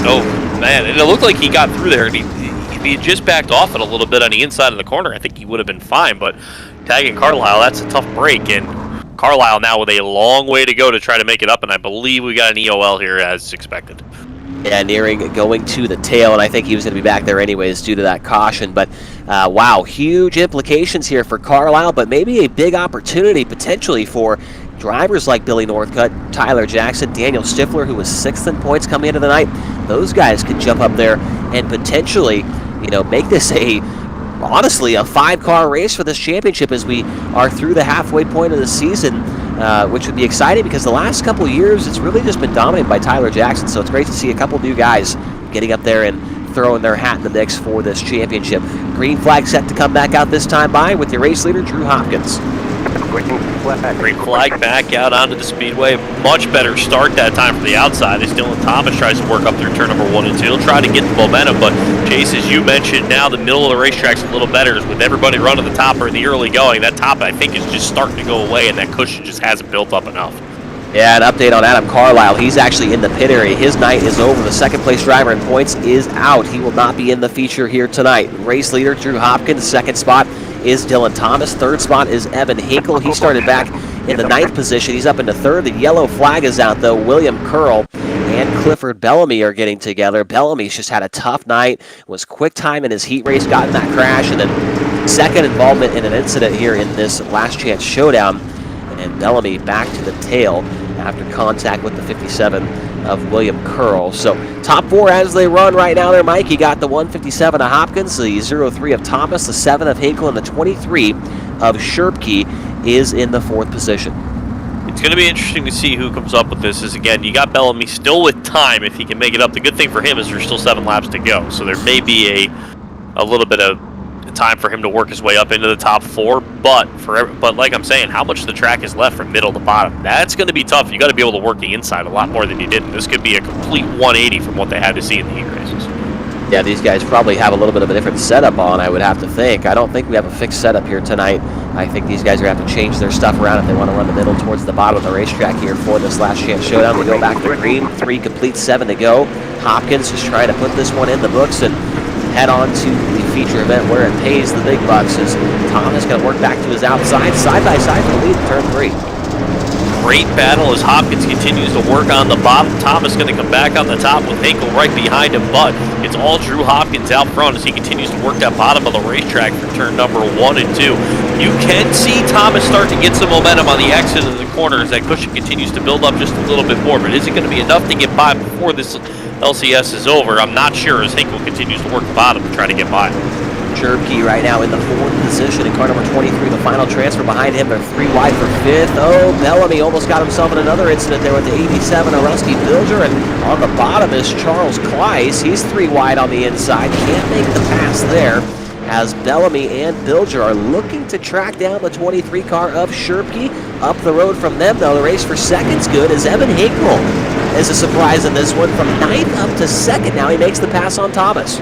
Oh, man, and it looked like he got through there, and if he had just backed off it a little bit on the inside of the corner, I think he would have been fine, but tagging Carlisle, that's a tough break, and Carlisle now with a long way to go to try to make it up, and I believe we got an EOL here as expected. Yeah, Nearing going to the tail, and I think he was going to be back there anyways due to that caution. But, wow, huge implications here for Carlisle, but maybe a big opportunity potentially for drivers like Billy Northcutt, Tyler Jackson, Daniel Stifler, who was 6th in points coming into the night. Those guys could jump up there and potentially, make this honestly, a 5-car race for this championship as we are through the halfway point of the season, which would be exciting because the last couple of years it's really just been dominated by Tyler Jackson. So it's great to see a couple new guys getting up there and throwing their hat in the mix for this championship. Green flag set to come back out this time by with your race leader, Drew Hopkins. Green flag back out onto the speedway. Much better start that time for the outside as Dylan Thomas tries to work up through turn number 1 and 2. He'll try to get the momentum, but Chase, as you mentioned, now the middle of the racetrack's a little better with everybody running the top or in the early going. That top, I think, is just starting to go away, and that cushion just hasn't built up enough. Yeah, an update on Adam Carlisle. He's actually in the pit area. His night is over. The second place driver in points is out. He will not be in the feature here tonight. Race leader Drew Hopkins. Second spot is Dylan Thomas. Third spot is Evan Hinkle. He started back in the 9th position. He's up into 3rd. The yellow flag is out, though. William Curl and Clifford Bellamy are getting together. Bellamy's just had a tough night. Was quick time in his heat race, got in that crash, and then second involvement in an incident here in this last chance showdown. And Bellamy back to the tail after contact with the 57 of William Curl. So top 4 as they run right now there, Mike. You got the 157 of Hopkins, the 03 of Thomas, the 7 of Hinkle, and the 23 of Sherpke is in the 4th position. It's going to be interesting to see who comes up with this. Is again, you got Bellamy still with time if he can make it up. The good thing for him is there's still 7 laps to go, so there may be a little bit of time for him to work his way up into the top 4. But like I'm saying, how much of the track is left from middle to bottom? That's going to be tough. You got to be able to work the inside a lot more than you did. And this could be a complete 180 from what they had to see in the heat races. Yeah, these guys probably have a little bit of a different setup on, I would have to think. I don't think we have a fixed setup here tonight. I think these guys are going to have to change their stuff around if they want to run the middle towards the bottom of the racetrack here for this last chance showdown. We go back to green, 3 complete, 7 to go. Hopkins just trying to put this one in the books and head on to the feature event where it pays the big bucks. As Thomas going to work back to his outside, side by side for the lead in turn 3. Great battle as Hopkins continues to work on the bottom. Thomas going to come back on the top with Hinkle right behind him, but it's all Drew Hopkins out front as he continues to work that bottom of the racetrack for turn number 1 and 2. You can see Thomas start to get some momentum on the exit of the corner as that cushion continues to build up just a little bit more, but is it going to be enough to get by before this LCS is over? I'm not sure as Hinkle continues to work the bottom to try to get by. Sherpke right now in the 4th position in car number 23. The final transfer behind him. They're 3 wide for 5th. Oh, Bellamy almost got himself in another incident there with the 87 of Rusty Bilger. And on the bottom is Charles Kleiss. He's 3 wide on the inside. Can't make the pass there as Bellamy and Bilger are looking to track down the 23 car of Sherpke. Up the road from them, though, the race for second's good as Evan Hinkle is a surprise in this one. From 9th up to 2nd now, he makes the pass on Thomas.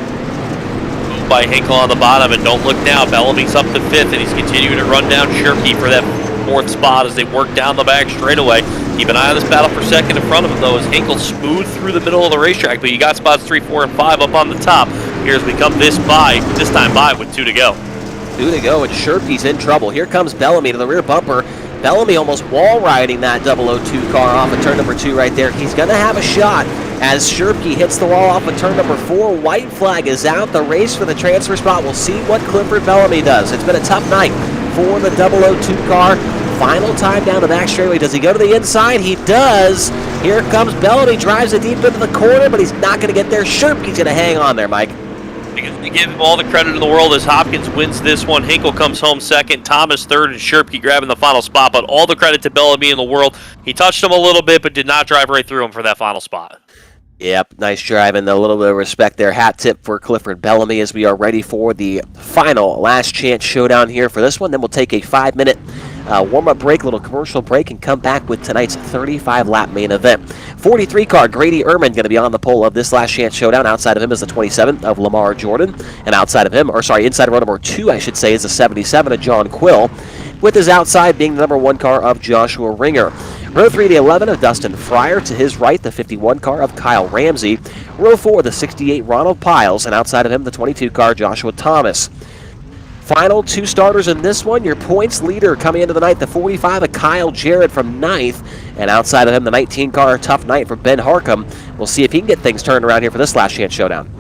By Hinkle on the bottom, and don't look now, Bellamy's up to 5th, and he's continuing to run down Sherpke for that 4th spot as they work down the back straightaway. Keep an eye on this battle for 2nd in front of him, though, as Hinkle smooth through the middle of the racetrack, but you got spots 3, 4, and 5 up on the top. Here as we come this time by with 2 to go. 2 to go, and Sherpke's in trouble. Here comes Bellamy to the rear bumper. Bellamy almost wall riding that 002 car off of turn number 2 right there. He's going to have a shot as Sherpke hits the wall off of turn number 4. White flag is out. The race for the transfer spot. We'll see what Clifford Bellamy does. It's been a tough night for the 002 car. Final time down the back straightaway. Does he go to the inside? He does. Here comes Bellamy. Drives it deep into the corner, but he's not going to get there. Sherpke's going to hang on there, Mike. We give him all the credit in the world as Hopkins wins this one. Hinkle comes home 2nd, Thomas 3rd, and Sherpke grabbing the final spot. But all the credit to Bellamy in the world. He touched him a little bit, but did not drive right through him for that final spot. Yep, nice drive and a little bit of respect there. Hat tip for Clifford Bellamy as we are ready for the final last chance showdown here for this one. Then we'll take a 5-minute warm-up break, little commercial break, and come back with tonight's 35-lap main event. 43 car Grady Ehrman going to be on the pole of this last chance showdown. Outside of him is the 27 of Lamar Jordan, and outside of him, inside row number 2, I should say, is the 77 of John Quill, with his outside being the number 1 car of Joshua Ringer. Row 3, the 11 of Dustin Fryer. To his right, the 51 car of Kyle Ramsey. Row 4, the 68 Ronald Piles. And outside of him, the 22 car Joshua Thomas. Final 2 starters in this one. Your points leader coming into the night, the 45 of Kyle Jarrett from 9th. And outside of him, the 19 car Tough Night for Ben Harcum. We'll see if he can get things turned around here for this last chance showdown.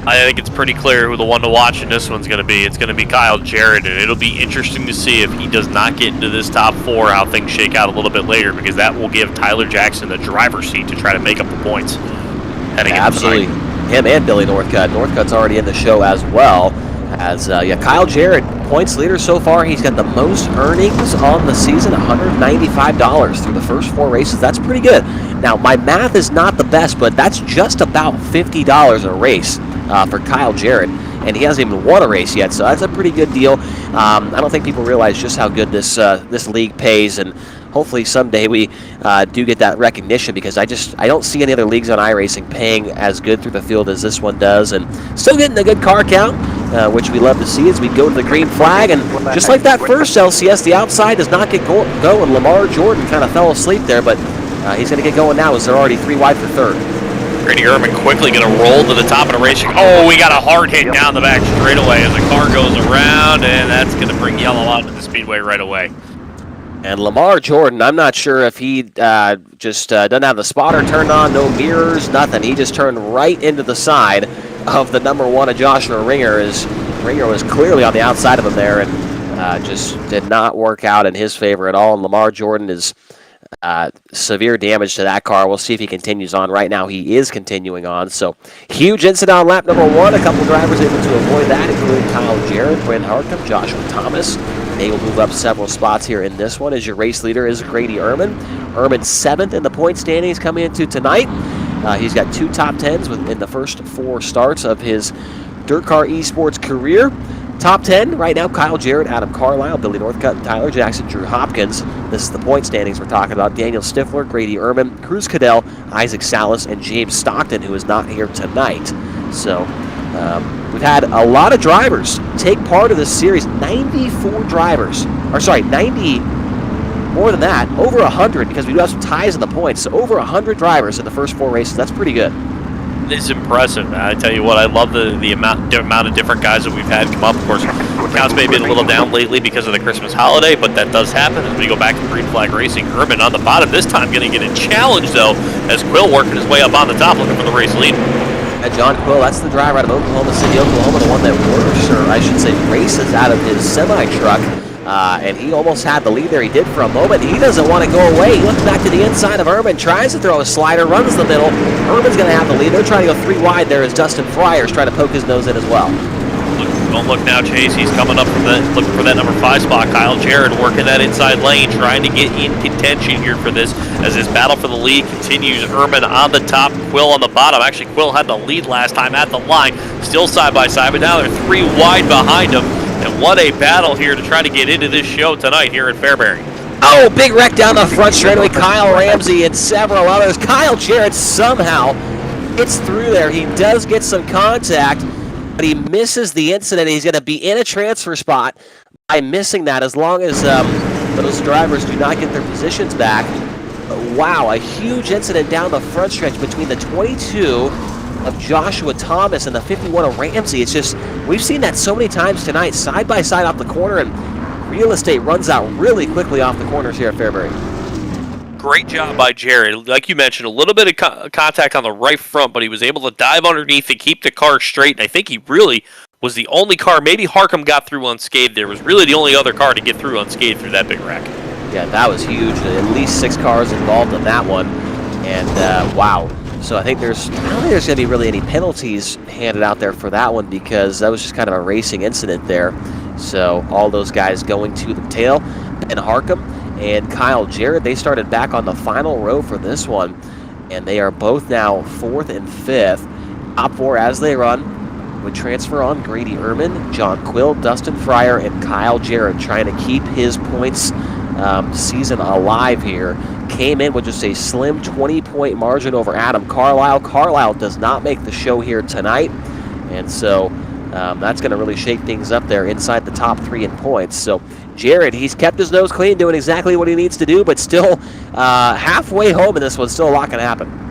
I think it's pretty clear who the one to watch in this one's going to be. It's going to be Kyle Jarrett, and it'll be interesting to see if he does not get into this top 4, how things shake out a little bit later, because that will give Tyler Jackson the driver's seat to try to make up the points. Absolutely. Him and Billy Northcutt. Northcutt's already in the show as well. As Kyle Jarrett, points leader so far. He's got the most earnings on the season, $195 through the first 4 races. That's pretty good. Now, my math is not the best, but that's just about $50 a race for Kyle Jarrett, and he hasn't even won a race yet, so that's a pretty good deal. I don't think people realize just how good this league pays, and hopefully someday we do get that recognition, because I don't see any other leagues on iRacing paying as good through the field as this one does, and still getting a good car count, which we love to see as we go to the green flag. And just like that first LCS, the outside does not get going. Lamar Jordan kind of fell asleep there, but he's going to get going now as they're already 3 wide for third. Grady Ehrman quickly going to roll to the top of the race. Oh, we got a hard hit down the back straightaway as the car goes around, and that's going to bring yellow onto the speedway right away. And Lamar Jordan, I'm not sure if he just doesn't have the spotter turned on, no mirrors, nothing. He just turned right into the side of the number 1 of Joshua Ringer. Ringer was clearly on the outside of him there and just did not work out in his favor at all. And Lamar Jordan is severe damage to that car. We'll see if he continues on. Right now he is continuing on. So huge incident on lap number 1. A couple drivers able to avoid that, including Kyle Jarrett, Brent Harcum, Joshua Thomas. They will move up several spots here in this one as your race leader is Grady Ehrman. Ehrman 7th in the point standings coming into tonight. He's got 2 top 10s within the first 4 starts of his DIRTcar eSports career. Top 10 right now, Kyle Jarrett, Adam Carlisle, Billy Northcutt, Tyler Jackson, Drew Hopkins. This is the point standings we're talking about. Daniel Stifler, Grady Ehrman, Cruz Cadell, Isaac Salas, and James Stockton, who is not here tonight. So we've had a lot of drivers take part of this series. 94 drivers. Or sorry, 90, more than that, over 100, because we do have some ties in the points. So over 100 drivers in the first 4 races. That's pretty good. It's impressive. I tell you what, I love the amount of different guys that we've had come up. Of course, counts may have been a little down lately because of the Christmas holiday, but that does happen as we go back to green flag racing. Ehrman on the bottom this time, going to get a challenge though, as Quill working his way up on the top, looking for the race lead. And John Quill, that's the driver out of Oklahoma City, Oklahoma, the one that works, or I should say races out of his semi-truck. And he almost had the lead there. He did for a moment. He doesn't want to go away. He looks back to the inside of Ehrman, tries to throw a slider, runs the middle. Ehrman's going to have the lead. They're trying to go 3 wide there as Dustin Fryer's trying to poke his nose in as well. Don't look now, Chase. He's coming up from looking for that number 5 spot. Kyle Jarrett working that inside lane, trying to get in contention here for this as this battle for the lead continues. Ehrman on the top, Quill on the bottom. Actually, Quill had the lead last time at the line. Still side by side, but now they're 3 wide behind him. And what a battle here to try to get into this show tonight here at Fairbury. Oh, big wreck down the front straightaway. Kyle Ramsey and several others. Kyle Jarrett somehow gets through there. He does get some contact, but he misses the incident. He's going to be in a transfer spot by missing that as long as those drivers do not get their positions back. But wow, a huge incident down the front stretch between the 22 of Joshua Thomas and the 51 of Ramsey. It's just, we've seen that so many times tonight, side by side off the corner, and real estate runs out really quickly off the corners here at Fairbury. Great job by Jared. Like you mentioned, a little bit of contact on the right front, but he was able to dive underneath and keep the car straight. And I think he really was the only car, maybe Harcum got through unscathed. There was really the only other car to get through unscathed through that big wreck. Yeah, that was huge. At least 6 cars involved in that one. And wow. So I don't think there's going to be really any penalties handed out there for that one because that was just kind of a racing incident there. So all those guys going to the tail. And Harcum and Kyle Jarrett, they started back on the final row for this one. And they are both now 4th and 5th. Top 4 as they run would transfer on Grady Ehrman, John Quill, Dustin Fryer, and Kyle Jarrett trying to keep his points season alive here. Came in with just a slim 20-point margin over Adam Carlisle. Carlisle does not make the show here tonight, and so that's going to really shake things up there inside the top 3 in points. So Jared, he's kept his nose clean, doing exactly what he needs to do, but still halfway home in this one, still a lot can happen.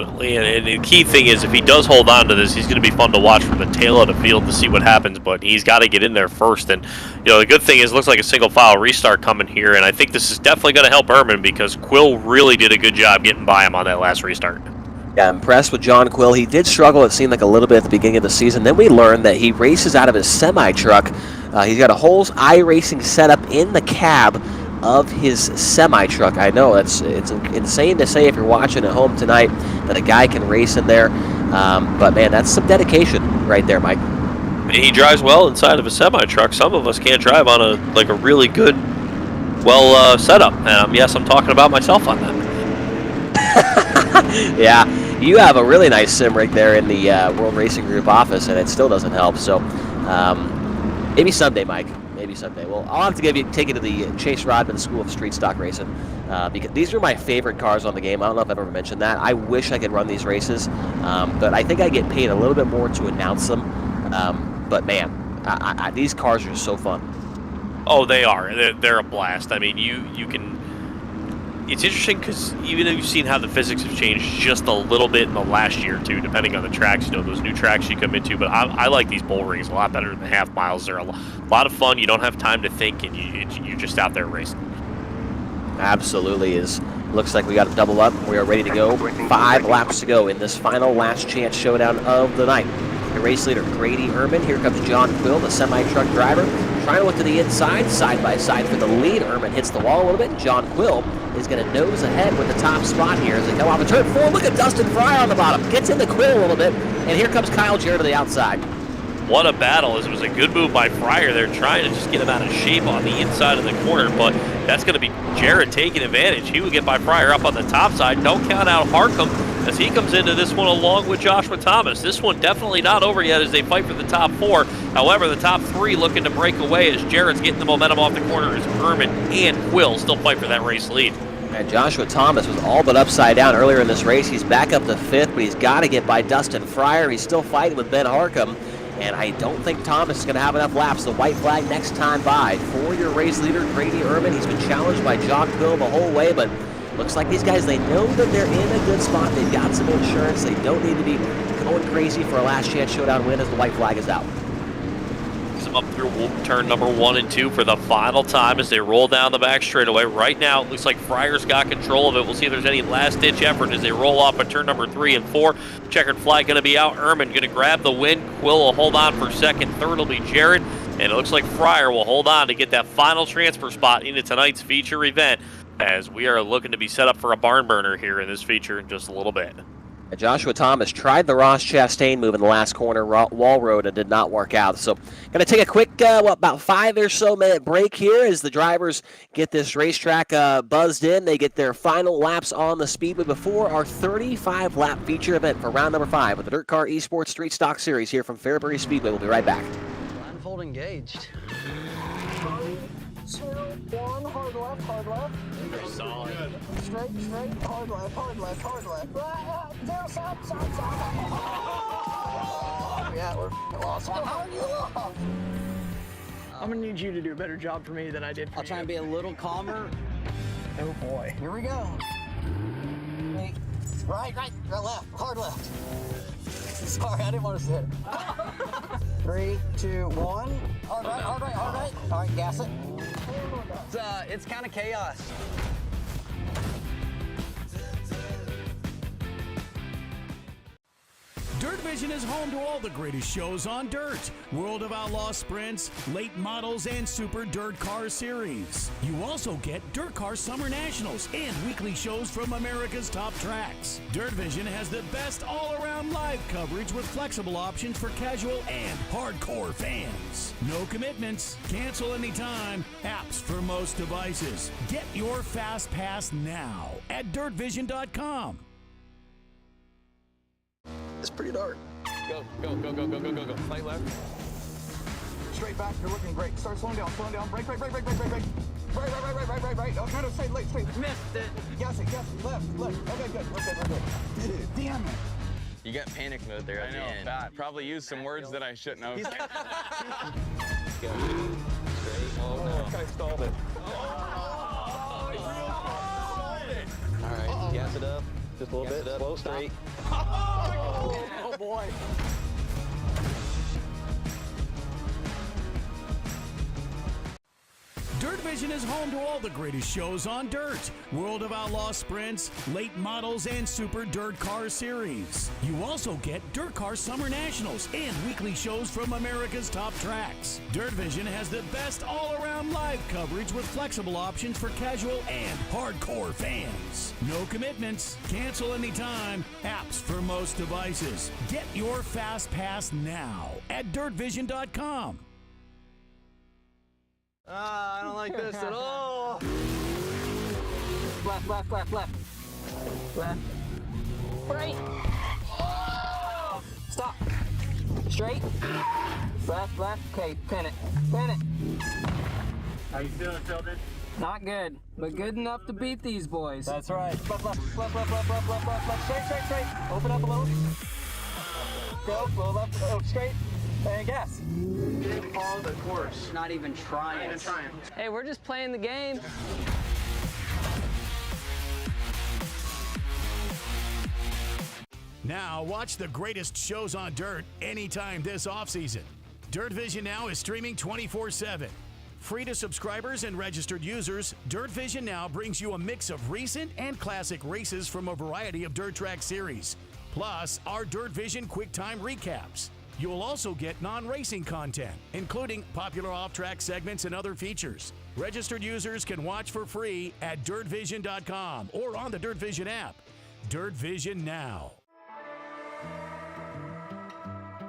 And the key thing is, if he does hold on to this, he's going to be fun to watch from the tail of the field to see what happens, but he's got to get in there first. And, you know, the good thing is it looks like a single file restart coming here, and I think this is definitely going to help Ehrman because Quill really did a good job getting by him on that last restart. Yeah, impressed with John Quill. He did struggle, it seemed like, a little bit at the beginning of the season. Then we learned that he races out of his semi-truck. He's got a whole iRacing setup in the cab of his semi-truck. I know it's insane to say if you're watching at home tonight that a guy can race in there, but man, that's some dedication right there, Mike. He drives well inside of a semi-truck. Some of us can't drive on a really good, setup. And yes, I'm talking about myself on that. Yeah, you have a really nice sim right there in the World Racing Group office, and it still doesn't help. So maybe someday, Mike. Maybe someday. Well, I'll have to take you to the Chase Rodman School of Street Stock Racing because these are my favorite cars on the game. I don't know if I've ever mentioned that. I wish I could run these races, but I think I get paid a little bit more to announce them. But man, these cars are just so fun. Oh, they are. They're a blast. I mean, you can. It's interesting because even though you've seen how the physics have changed just a little bit in the last year or two, depending on the tracks, you know, those new tracks you come into. But I like these bull rings a lot better than the half miles. They're a lot of fun. You don't have time to think, and you're just out there racing. Absolutely is. Looks like we got a double up. We are ready to go. 5 laps to go in this final last chance showdown of the night. The race leader, Grady Ehrman. Here comes John Quill, the semi-truck driver. Trying to look to the inside, side by side for the lead. Ehrman hits the wall a little bit. John Quill is going to nose ahead with the top spot here as they come off the turn 4. Look at Dustin Fryer on the bottom. Gets into Quill a little bit. And here comes Kyle Jarrett to the outside. What a battle. It was a good move by Fryer there, trying to just get him out of shape on the inside of the corner, but that's going to be Jarrett taking advantage. He would get by Fryer up on the top side. Don't count out Harcum as he comes into this one along with Joshua Thomas. This one definitely not over yet as they fight for the top 4. However, the top 3 looking to break away as Jarrett's getting the momentum off the corner as Ehrman and Quill still fight for that race lead. And Joshua Thomas was all but upside down earlier in this race. He's back up to 5th, but he's got to get by Dustin Fryer. He's still fighting with Ben Harcum. And I don't think Thomas is going to have enough laps. The white flag next time by for your race leader, Grady Ehrman. He's been challenged by John Quill the whole way, but looks like these guys, they know that they're in a good spot. They've got some insurance. They don't need to be going crazy for a last chance showdown win as the white flag is out. Up through turn number 1 and 2 for the final time as they roll down the back straightaway. Right now, it looks like Fryer's got control of it. We'll see if there's any last-ditch effort as they roll off of turn number 3 and 4. Checkered flag going to be out. Ehrman going to grab the win. Quill will hold on for second. Third will be Jarrett. And it looks like Fryer will hold on to get that final transfer spot into tonight's feature event as we are looking to be set up for a barn burner here in this feature in just a little bit. Joshua Thomas tried the Ross Chastain move in the last corner, wall road, and did not work out. So going to take a quick, about 5 or so minute break here as the drivers get this racetrack buzzed in. They get their final laps on the Speedway before our 35-lap feature event for round number 5 with the DIRTcar eSports Street Stock Series here from Fairbury Speedway. We'll be right back. Blindfold engaged. 3, 2, 1, hard left, hard left. Solid. Straight, hard left, hard left, hard left. Down, stop. Yeah, we're lost. How are you lost? I'm going to need you to do a better job for me than I did for you. I'll try and be a little calmer. Oh, boy. Here we go. Wait. Right, left, hard left. Sorry, I didn't want to sit. 3, 2, 1. Hard right. All right, gas it. It's kind of chaos. Dirt Vision is home to all the greatest shows on dirt. World of Outlaw sprints, late models, and Super Dirt Car Series. You also get DIRTcar Summer Nationals and weekly shows from America's top tracks. Dirt Vision has the best all-around live coverage with flexible options for casual and hardcore fans. No commitments, cancel anytime, apps for most devices. Get your Fast Pass now at dirtvision.com. It's pretty dark. Go. Light left. Straight back, you're looking great. Start slowing down. Brake. Right. Oh, no, straight. Missed it. Gas it, left. Okay, good. Dude, damn it. You got panic mode there at the end. Bad. Probably used some words that I shouldn't have. Go. Straight. Oh, no. I stalled it. All right, gas it up. Just a little bit. Slow, straight. Oh, boy. Dirt Vision is home to all the greatest shows on dirt. World of Outlaw sprints, late models, and Super Dirt Car Series. You also get DIRTcar Summer Nationals and weekly shows from America's top tracks. Dirt Vision has the best all-around live coverage with flexible options for casual and hardcore fans. No commitments, cancel anytime, apps for most devices. Get your Fast Pass now at dirtvision.com. I don't like this at all. Left. Right. Stop. Straight. Left. Okay, pin it. How you feeling, Tilden? Not good, but good enough to beat these boys. That's right. Left. Straight. Open up a little. Go left. Oh, straight. And gas. Didn't follow the course. Not even trying. Hey, we're just playing the game. Now watch the greatest shows on dirt anytime this offseason. Dirt Vision Now is streaming 24/7. Free to subscribers and registered users, Dirt Vision Now brings you a mix of recent and classic races from a variety of dirt track series, plus our Dirt Vision QuickTime recaps. You'll also get non-racing content, including popular off-track segments and other features. Registered users can watch for free at dirtvision.com or on the Dirt Vision app. Dirt Vision Now.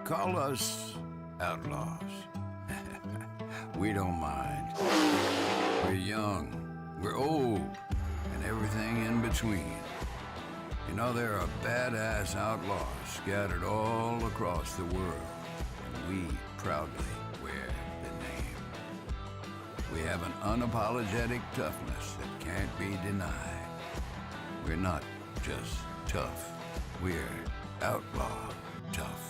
Call us outlaws. We don't mind. We're young, we're old, and everything in between. You know, there are badass outlaws scattered all across the world, and we proudly wear the name. We have an unapologetic toughness that can't be denied. We're not just tough, we're outlaw tough.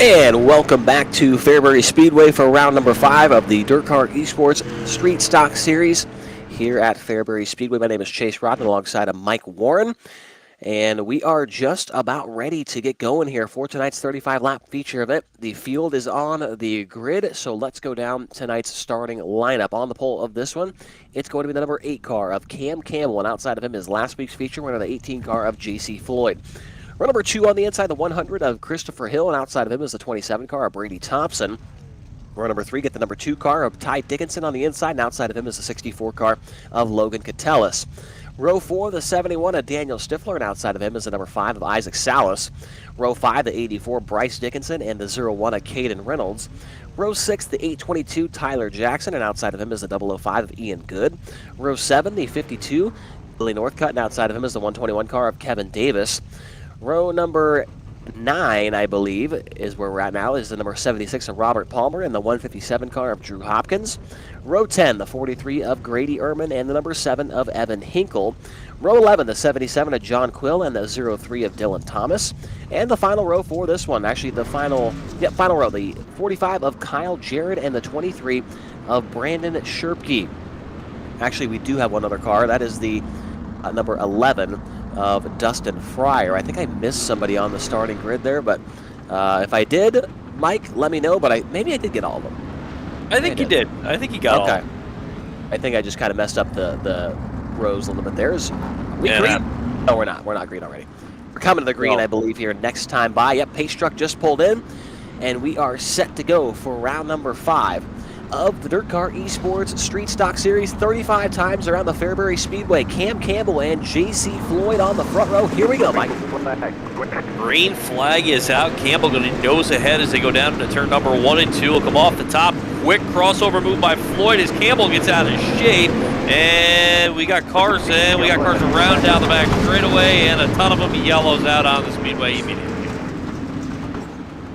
And welcome back to Fairbury Speedway for round number 5 of the DIRTcar eSports Street Stock Series here at Fairbury Speedway. My name is Chase Rodman alongside of Mike Warren. And we are just about ready to get going here for tonight's 35-lap feature event. The field is on the grid, so let's go down tonight's starting lineup. On the pole of this one, it's going to be the number 8 car of Cam Campbell, and outside of him is last week's feature winner, the 18 car of J.C. Floyd. Row number 2 on the inside, the 100 of Christopher Hill, and outside of him is the 27 car of Brady Thompson. Row number 3, get the number 2 car of Ty Dickinson on the inside, and outside of him is the 64 car of Logan Catellis. Row 4, the 71 of Daniel Stifler, and outside of him is the number 5 of Isaac Salas. Row 5, the 84 Bryce Dickinson, and the 01 of Caden Reynolds. Row 6, the 822 Tyler Jackson, and outside of him is the 005 of Ian Good. Row 7, the 52 Billy Northcutt, and outside of him is the 121 car of Kevin Davis. Row number 9, I believe, is where we're at now, is the number 76 of Robert Palmer and the 157 car of Drew Hopkins. Row 10, the 43 of Grady Ehrman and the number 7 of Evan Hinkle. Row 11, the 77 of John Quill and the 03 of Dylan Thomas. And the final row for this one, actually the final row, the 45 of Kyle Jarrett and the 23 of Brandon Sherpke. Actually, we do have one other car. That is the number 11 of Dustin Fryer. I think I missed somebody on the starting grid there, but if I did, Mike, let me know, but maybe I did get all of them. I think you did. I think you got all of them. I think I just kind of messed up the rows a little bit there. We green? No, we're not. We're not green already. We're coming to the green, I believe, here next time by. Yep, pace truck just pulled in, and we are set to go for round number 5 of the DIRTcar eSports Street Stock Series. 35 times around the Fairbury Speedway. Cam Campbell and J.C. Floyd on the front row. Here we go, Mike. Green flag is out. Campbell going to nose ahead as they go down to turn number 1 and 2. Will come off the top. Quick crossover move by Floyd as Campbell gets out of shape. And we got cars in. We got cars around down the back straightaway, and a ton of them yellows out on the speedway immediately.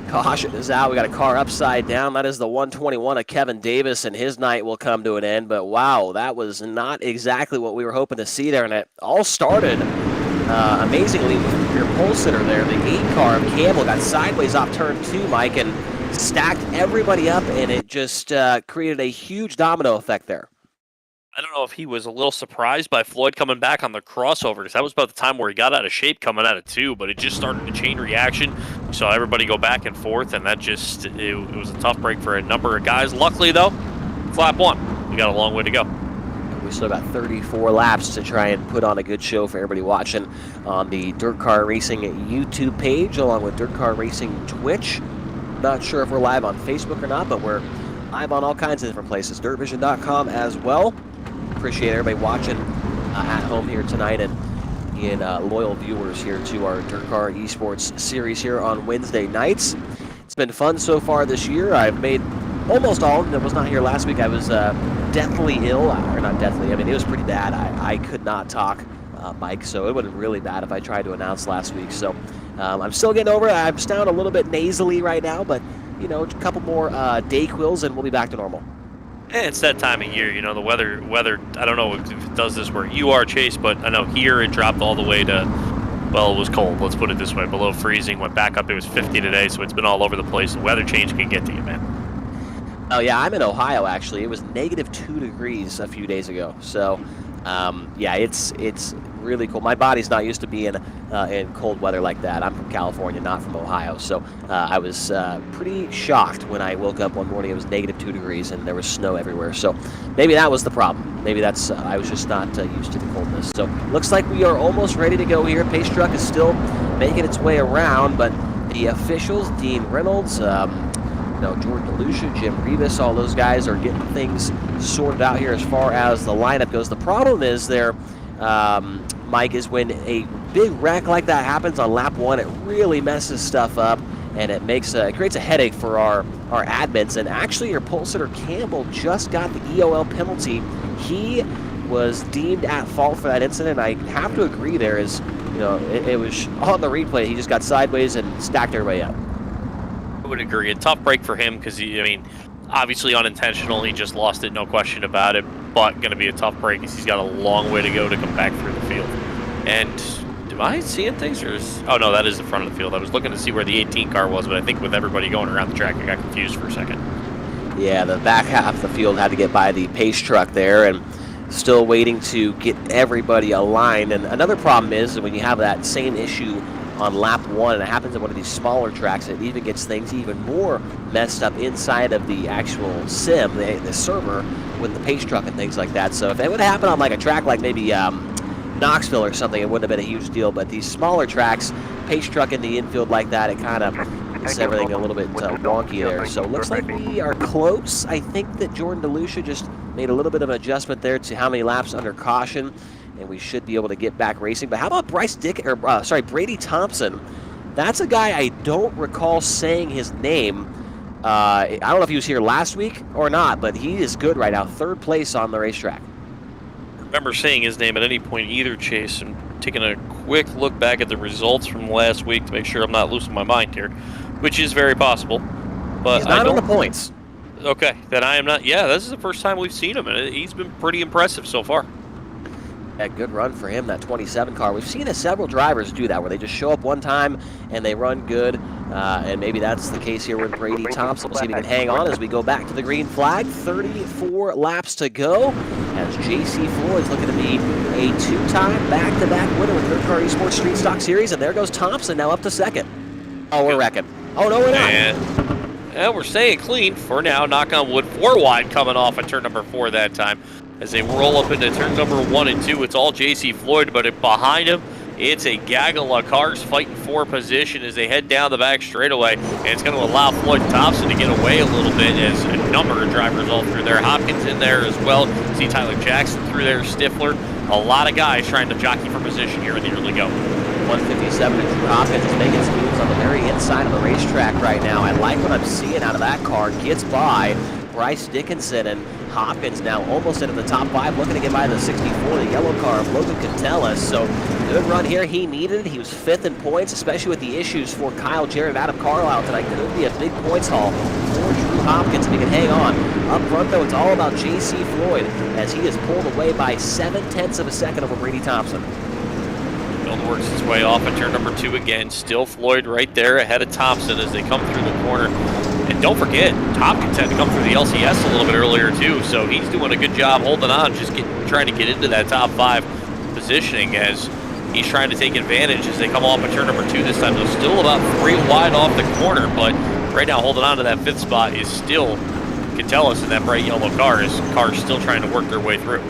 Caution is out. We got a car upside down. That is the 121 of Kevin Davis, and his night will come to an end. But wow, that was not exactly what we were hoping to see there. And it all started amazingly with your pole sitter there. The 8 car of Campbell got sideways off turn 2, Mike, and stacked everybody up, and it just created a huge domino effect there. I don't know if he was a little surprised by Floyd coming back on the crossover, because that was about the time where he got out of shape coming out of 2, but it just started a chain reaction. We saw everybody go back and forth, and that just, it was a tough break for a number of guys. Luckily, though, flap 1. We got a long way to go. We still got 34 laps to try and put on a good show for everybody watching on the Dirt Car Racing YouTube page, along with Dirt Car Racing Twitch. Not sure if we're live on Facebook or not, but we're live on all kinds of different places. DirtVision.com as well. Appreciate everybody watching at home here tonight, and loyal viewers here to our DIRTcar eSports series here on Wednesday nights. It's been fun so far this year. I've made almost all of them. I was not here last week. I was deathly ill, or not deathly. I mean, it was pretty bad. I could not talk, Mike, so it would have been really bad if I tried to announce last week. So I'm still getting over it. I'm sound a little bit nasally right now, but, you know, a couple more Dayquils and we'll be back to normal. It's that time of year, you know, the weather, I don't know if it does this where you are, Chase, but I know here it dropped all the way to, well, it was cold, let's put it this way, below freezing, went back up, it was 50 today, so it's been all over the place. The weather change can get to you, man. Oh, yeah, I'm in Ohio, actually. It was -2 degrees a few days ago, so, yeah, it's really cool. My body's not used to being in cold weather like that. I'm from California, not from Ohio, so I was pretty shocked when I woke up one morning. It was -2 degrees and there was snow everywhere, so maybe that was the problem. Maybe that's I was just not used to the coldness. So looks like we are almost ready to go here. Pace truck is still making its way around, but the officials, Dean Reynolds, Jordan DeLucia, Jim Rivas, all those guys are getting things sorted out here as far as the lineup goes. The problem is Mike, is when a big wreck like that happens on lap 1, it really messes stuff up, and it creates a headache for our admins. And actually, your pole sitter Campbell just got the EOL penalty. He was deemed at fault for that incident. I have to agree. There is, it was on the replay. He just got sideways and stacked everybody up. I would agree. A tough break for him because obviously unintentional. He just lost it, no question about it. But going to be a tough break because he's got a long way to go to come back through the field. And am I seeing things? Oh no, that is the front of the field. I was looking to see where the 18 car was, but I think with everybody going around the track, I got confused for a second. Yeah, the back half of the field had to get by the pace truck there, and still waiting to get everybody aligned. And another problem is when you have that same issue on lap 1, and it happens at one of these smaller tracks, it even gets things even more messed up inside of the actual sim, the server, with the pace truck and things like that. So if it would happen on like a track like maybe Knoxville or something, it wouldn't have been a huge deal. But these smaller tracks, pace truck in the infield like that, it kind of makes everything a little bit wonky there. So it looks like we are close. I think that Jordan DeLucia just made a little bit of an adjustment there to how many laps under caution, and we should be able to get back racing. But how about Brady Thompson? That's a guy I don't recall saying his name. I don't know if he was here last week or not, but he is good right now. 3rd place on the racetrack. I remember saying his name at any point either, Chase, and taking a quick look back at the results from last week to make sure I'm not losing my mind here, which is very possible. But he's not on the points. Okay, then I am not. Yeah, this is the first time we've seen him, and he's been pretty impressive so far. A good run for him, that 27 car. We've seen several drivers do that, where they just show up one time and they run good, and maybe that's the case here with Brady Thompson. We'll see if he can hang on as we go back to the green flag. 34 laps to go, as JC Floyd's looking to be a 2-time back-to-back winner with DIRTcar eSports Street Stock Series, and there goes Thompson now up to 2nd. Oh, we're wrecking. Oh, no, we're not. And we're staying clean for now, knock on wood. 4 wide coming off at turn number 4 that time. As they roll up into turn number 1 and 2, it's all JC Floyd, but behind him, it's a gaggle of cars fighting for position as they head down the back straightaway, and it's going to allow Floyd Thompson to get away a little bit as a number of drivers all through there. Hopkins in there as well. See Tyler Jackson through there, Stifler. A lot of guys trying to jockey for position here in the early go. 157 and Drew Hopkins is making some moves on the very inside of the racetrack right now. I like what I'm seeing out of that car. Gets by Bryce Dickinson, and Hopkins now almost into the top 5, looking to get by the 64, the yellow car of Logan Cantelas. So good run here. He needed it. He was 5th in points, especially with the issues for Kyle Jarrett and Adam Carlisle tonight. Could be a big points haul for Drew Hopkins if he can hang on. Up front, though, it's all about JC Floyd as he is pulled away by 0.7 of a second over Brady Thompson. Bill works his way off at turn number 2 again. Still Floyd right there ahead of Thompson as they come through the corner. And don't forget, Hopkins had to come through the LCS a little bit earlier too, so he's doing a good job holding on, just trying to get into that top 5 positioning as he's trying to take advantage as they come off at turn number 2 this time. They're still about 3 wide off the corner, but right now holding on to that 5th spot is still Cantelas in that bright yellow car as cars still trying to work their way through.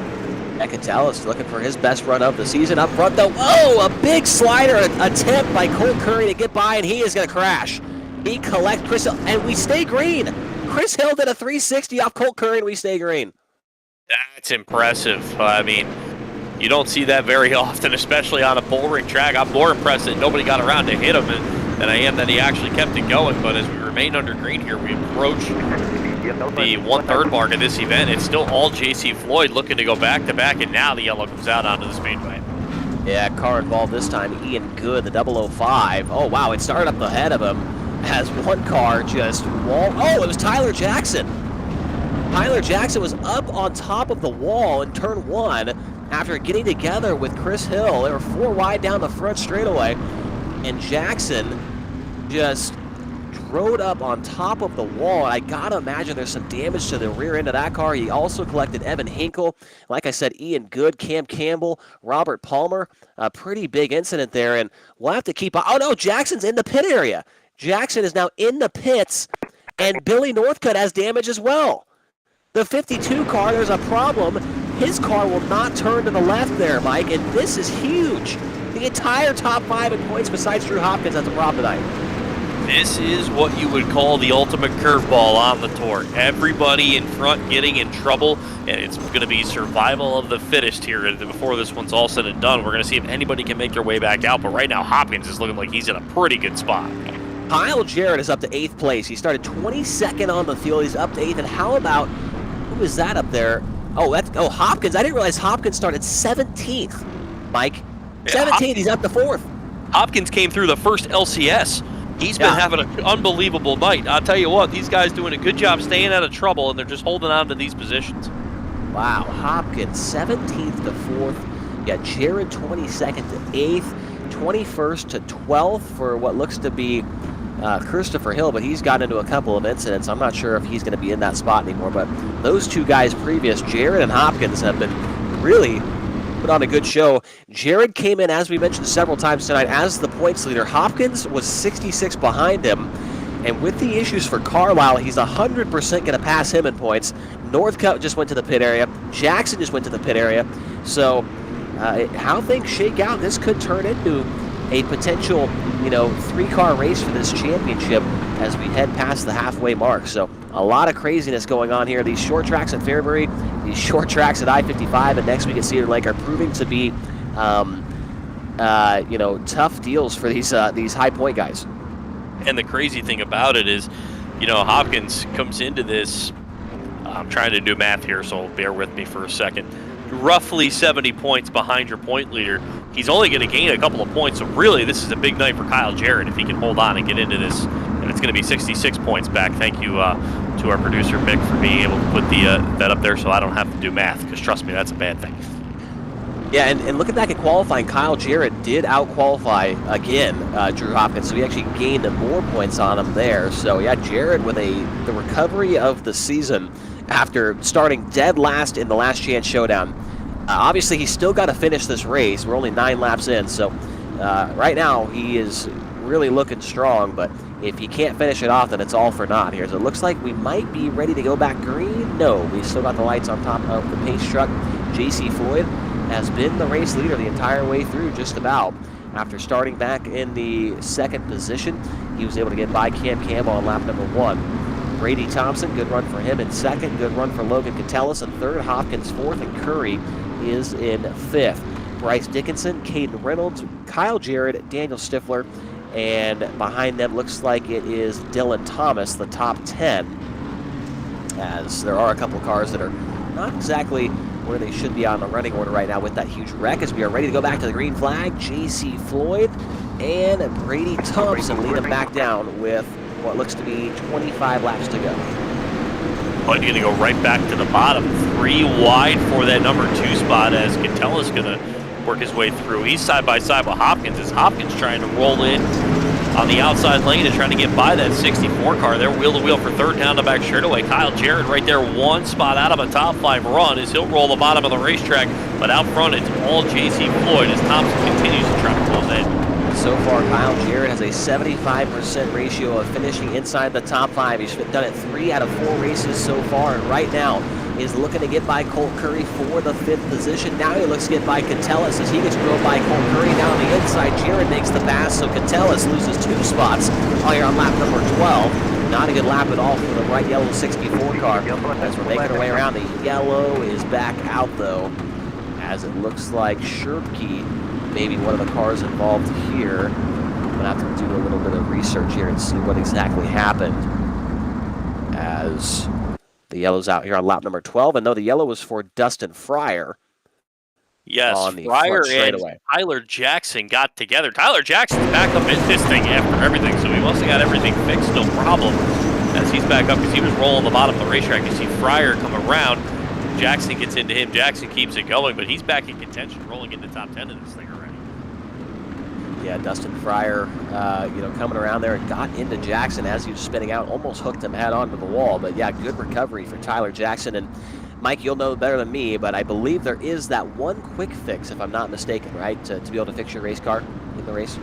Catellis looking for his best run of the season up front, though. Oh, a big slider attempt by Colt Curry to get by, and he is going to crash. He collects Chris Hill, and we stay green. Chris Hill did a 360 off Colt Curry, and we stay green. That's impressive. I mean, you don't see that very often, especially on a bullring track. I'm more impressed that nobody got around to hit him than I am that he actually kept it going. But as we remain under green here, we approach the 1/3 mark of this event. It's still all JC Floyd looking to go back-to-back, and now the yellow comes out onto the speedway. Yeah, car involved this time, Ian Good, the 005. Oh, wow, it started up ahead of him as one car just walled. Oh, it was Tyler Jackson. Tyler Jackson was up on top of the wall in turn 1 after getting together with Chris Hill. They were 4 wide down the front straightaway, and Jackson just rode up on top of the wall. And I gotta imagine there's some damage to the rear end of that car. He also collected Evan Hinkle, like I said, Ian Good, Cam Campbell, Robert Palmer. A pretty big incident there, and we'll have to keep. Oh no, Jackson's in the pit area. Jackson is now in the pits, and Billy Northcutt has damage as well. The 52 car, there's a problem. His car will not turn to the left there, Mike, and this is huge. The entire top 5 in points besides Drew Hopkins has a problem tonight. This is what you would call the ultimate curveball on the tour. Everybody in front getting in trouble, and it's going to be survival of the fittest here before this one's all said and done. We're going to see if anybody can make their way back out, but right now Hopkins is looking like he's in a pretty good spot. Kyle Jarrett is up to 8th place. He started 22nd on the field. He's up to 8th, and how about, who is that up there? Oh, Hopkins. I didn't realize Hopkins started 17th, Mike. 17th, he's up to 4th. Hopkins came through the first LCS. He's been having an unbelievable night. I'll tell you what, these guys doing a good job staying out of trouble, and they're just holding on to these positions. Wow, Hopkins 17th to 4th. Yeah, Jared 22nd to 8th, 21st to 12th for what looks to be Christopher Hill, but he's gotten into a couple of incidents. I'm not sure if he's going to be in that spot anymore, but those two guys previous, Jared and Hopkins, have been really put on a good show. Jared came in, as we mentioned several times tonight, as the points leader. Hopkins was 66 behind him, and with the issues for Carlisle, he's 100% going to pass him in points. Northcutt just went to the pit area. Jackson just went to the pit area. So how things shake out, this could turn into a potential, 3-car race for this championship as we head past the halfway mark. So a lot of craziness going on here. These short tracks at Fairbury, these short tracks at I-55, and next week at Cedar Lake are proving to be, tough deals for these high point guys. And the crazy thing about it is, Hopkins comes into this. I'm trying to do math here, so bear with me for a second. Roughly 70 points behind your point leader. He's only going to gain a couple of points, so really this is a big night for Kyle Jarrett if he can hold on and get into this. And it's going to be 66 points back. Thank you to our producer, Mick, for being able to put that up there so I don't have to do math, because trust me, that's a bad thing. Yeah, and looking back at qualifying, Kyle Jarrett did out-qualify again Drew Hopkins, so he actually gained more points on him there. So, yeah, Jarrett with the recovery of the season after starting dead last in the Last Chance Showdown. Obviously, he's still got to finish this race. We're only 9 laps in, so right now he is really looking strong, but if he can't finish it off, then it's all for naught here. So it looks like we might be ready to go back green. No, we still got the lights on top of the pace truck. JC Floyd has been the race leader the entire way through, just about. After starting back in the 2nd position, he was able to get by Cam Campbell on lap number 1. Brady Thompson, good run for him in 2nd. Good run for Logan Catellis in 3rd. Hopkins 4th, and Curry is in 5th. Bryce Dickinson, Caden Reynolds, Kyle Jarrett, Daniel Stifler, and behind them looks like it is Dylan Thomas, the top 10, as there are a couple of cars that are not exactly where they should be on the running order right now with that huge wreck, as we are ready to go back to the green flag. JC Floyd and Brady Thompson lead them back down with what looks to be 25 laps to go. But you're going to go right back to the bottom. 3 wide for that number 2 spot, as Catella's going to work his way through. He's side by side with Hopkins, as Hopkins trying to roll in on the outside lane and trying to get by that 64 car. They're wheel to wheel for 3rd down the back straightaway. Kyle Jarrett right there, 1 spot out of a top 5 run, as he'll roll the bottom of the racetrack. But out front, it's all JC Floyd as Thompson continues to try to close in. So far, Kyle Jarrett has a 75% ratio of finishing inside the top 5. He's done it 3 out of 4 races so far, and right now, is looking to get by Colt Curry for the 5th position. Now he looks to get by Catellis as he gets drove by Colt Curry. Now on the inside, Jared makes the pass, so Catellis loses 2 spots here on lap number 12. Not a good lap at all for the bright yellow 64 car. As we're making our way around, the yellow is back out though, as it looks like Shirky, maybe one of the cars involved here. I'm gonna have to do a little bit of research here and see what exactly happened, as the yellow's out here on lap number 12, and though the yellow was for Dustin Fryer. Yes, on the Fryer front and straightaway. Tyler Jackson got together. Tyler Jackson's back up in this thing after everything, so he must have got everything fixed, no problem, as he's back up because he was rolling the bottom of the racetrack. You see Fryer come around, Jackson gets into him, Jackson keeps it going, but he's back in contention, rolling into top 10 of this thing already. Yeah, Dustin Fryer, coming around there and got into Jackson as he was spinning out, almost hooked him head onto the wall. But yeah, good recovery for Tyler Jackson. And Mike, you'll know better than me, but I believe there is that one quick fix, if I'm not mistaken, right, to be able to fix your race car in the race?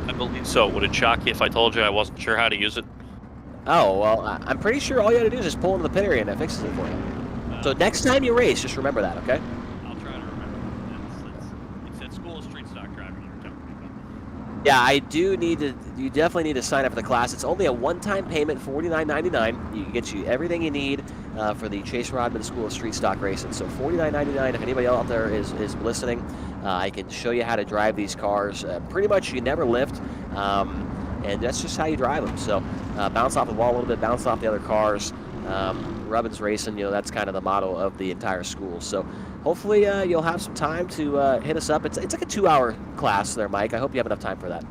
I believe so. Would it shock you if I told you I wasn't sure how to use it? Oh, well, I'm pretty sure all you got to do is just pull into the pit area and that fixes it for you. So next time you race, just remember that, okay? I'll try to remember. It's at school of street stock driving you're telling me about. Yeah, you definitely need to sign up for the class. It's only a one-time payment, $49.99. You get you everything you need for the Chase Rodman School of Street Stock Racing. So $49.99. If anybody out there is listening, I can show you how to drive these cars. Pretty much you never lift, and that's just how you drive them. So bounce off the wall a little bit, bounce off the other cars. Rubbins Racing, that's kind of the motto of the entire school. So hopefully you'll have some time to hit us up. It's like a 2-hour class there, Mike. I hope you have enough time for that.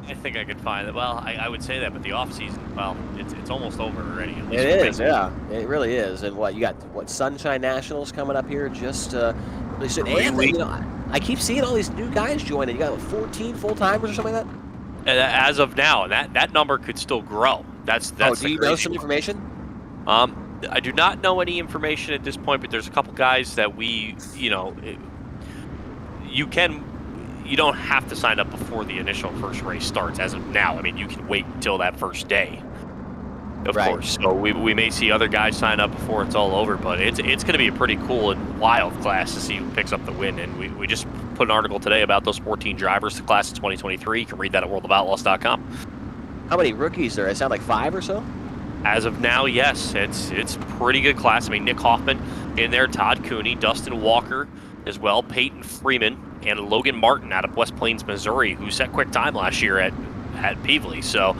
I think I could find it. Well, I would say that, but the off season, well, it's almost over already. At least it is, yeah. It really is. And you got Sunshine Nationals coming up here just really soon. And I keep seeing all these new guys joining. You got 14 full-timers or something like that? As of now, that number could still grow. That's do you know some information? I do not know any information at this point, but there's a couple guys that you don't have to sign up before the initial first race starts as of now. I mean, you can wait until that first day, of course. So we may see other guys sign up before it's all over, but it's going to be a pretty cool and wild class to see who picks up the win. And we just put an article today about those 14 drivers to class of 2023. You can read that at worldofoutlaws.com. How many rookies there? It sound like 5 or so? As of now, yes, it's pretty good class. I mean, Nick Hoffman in there, Todd Cooney, Dustin Walker as well, Peyton Freeman, and Logan Martin out of West Plains, Missouri, who set quick time last year at Peevely. So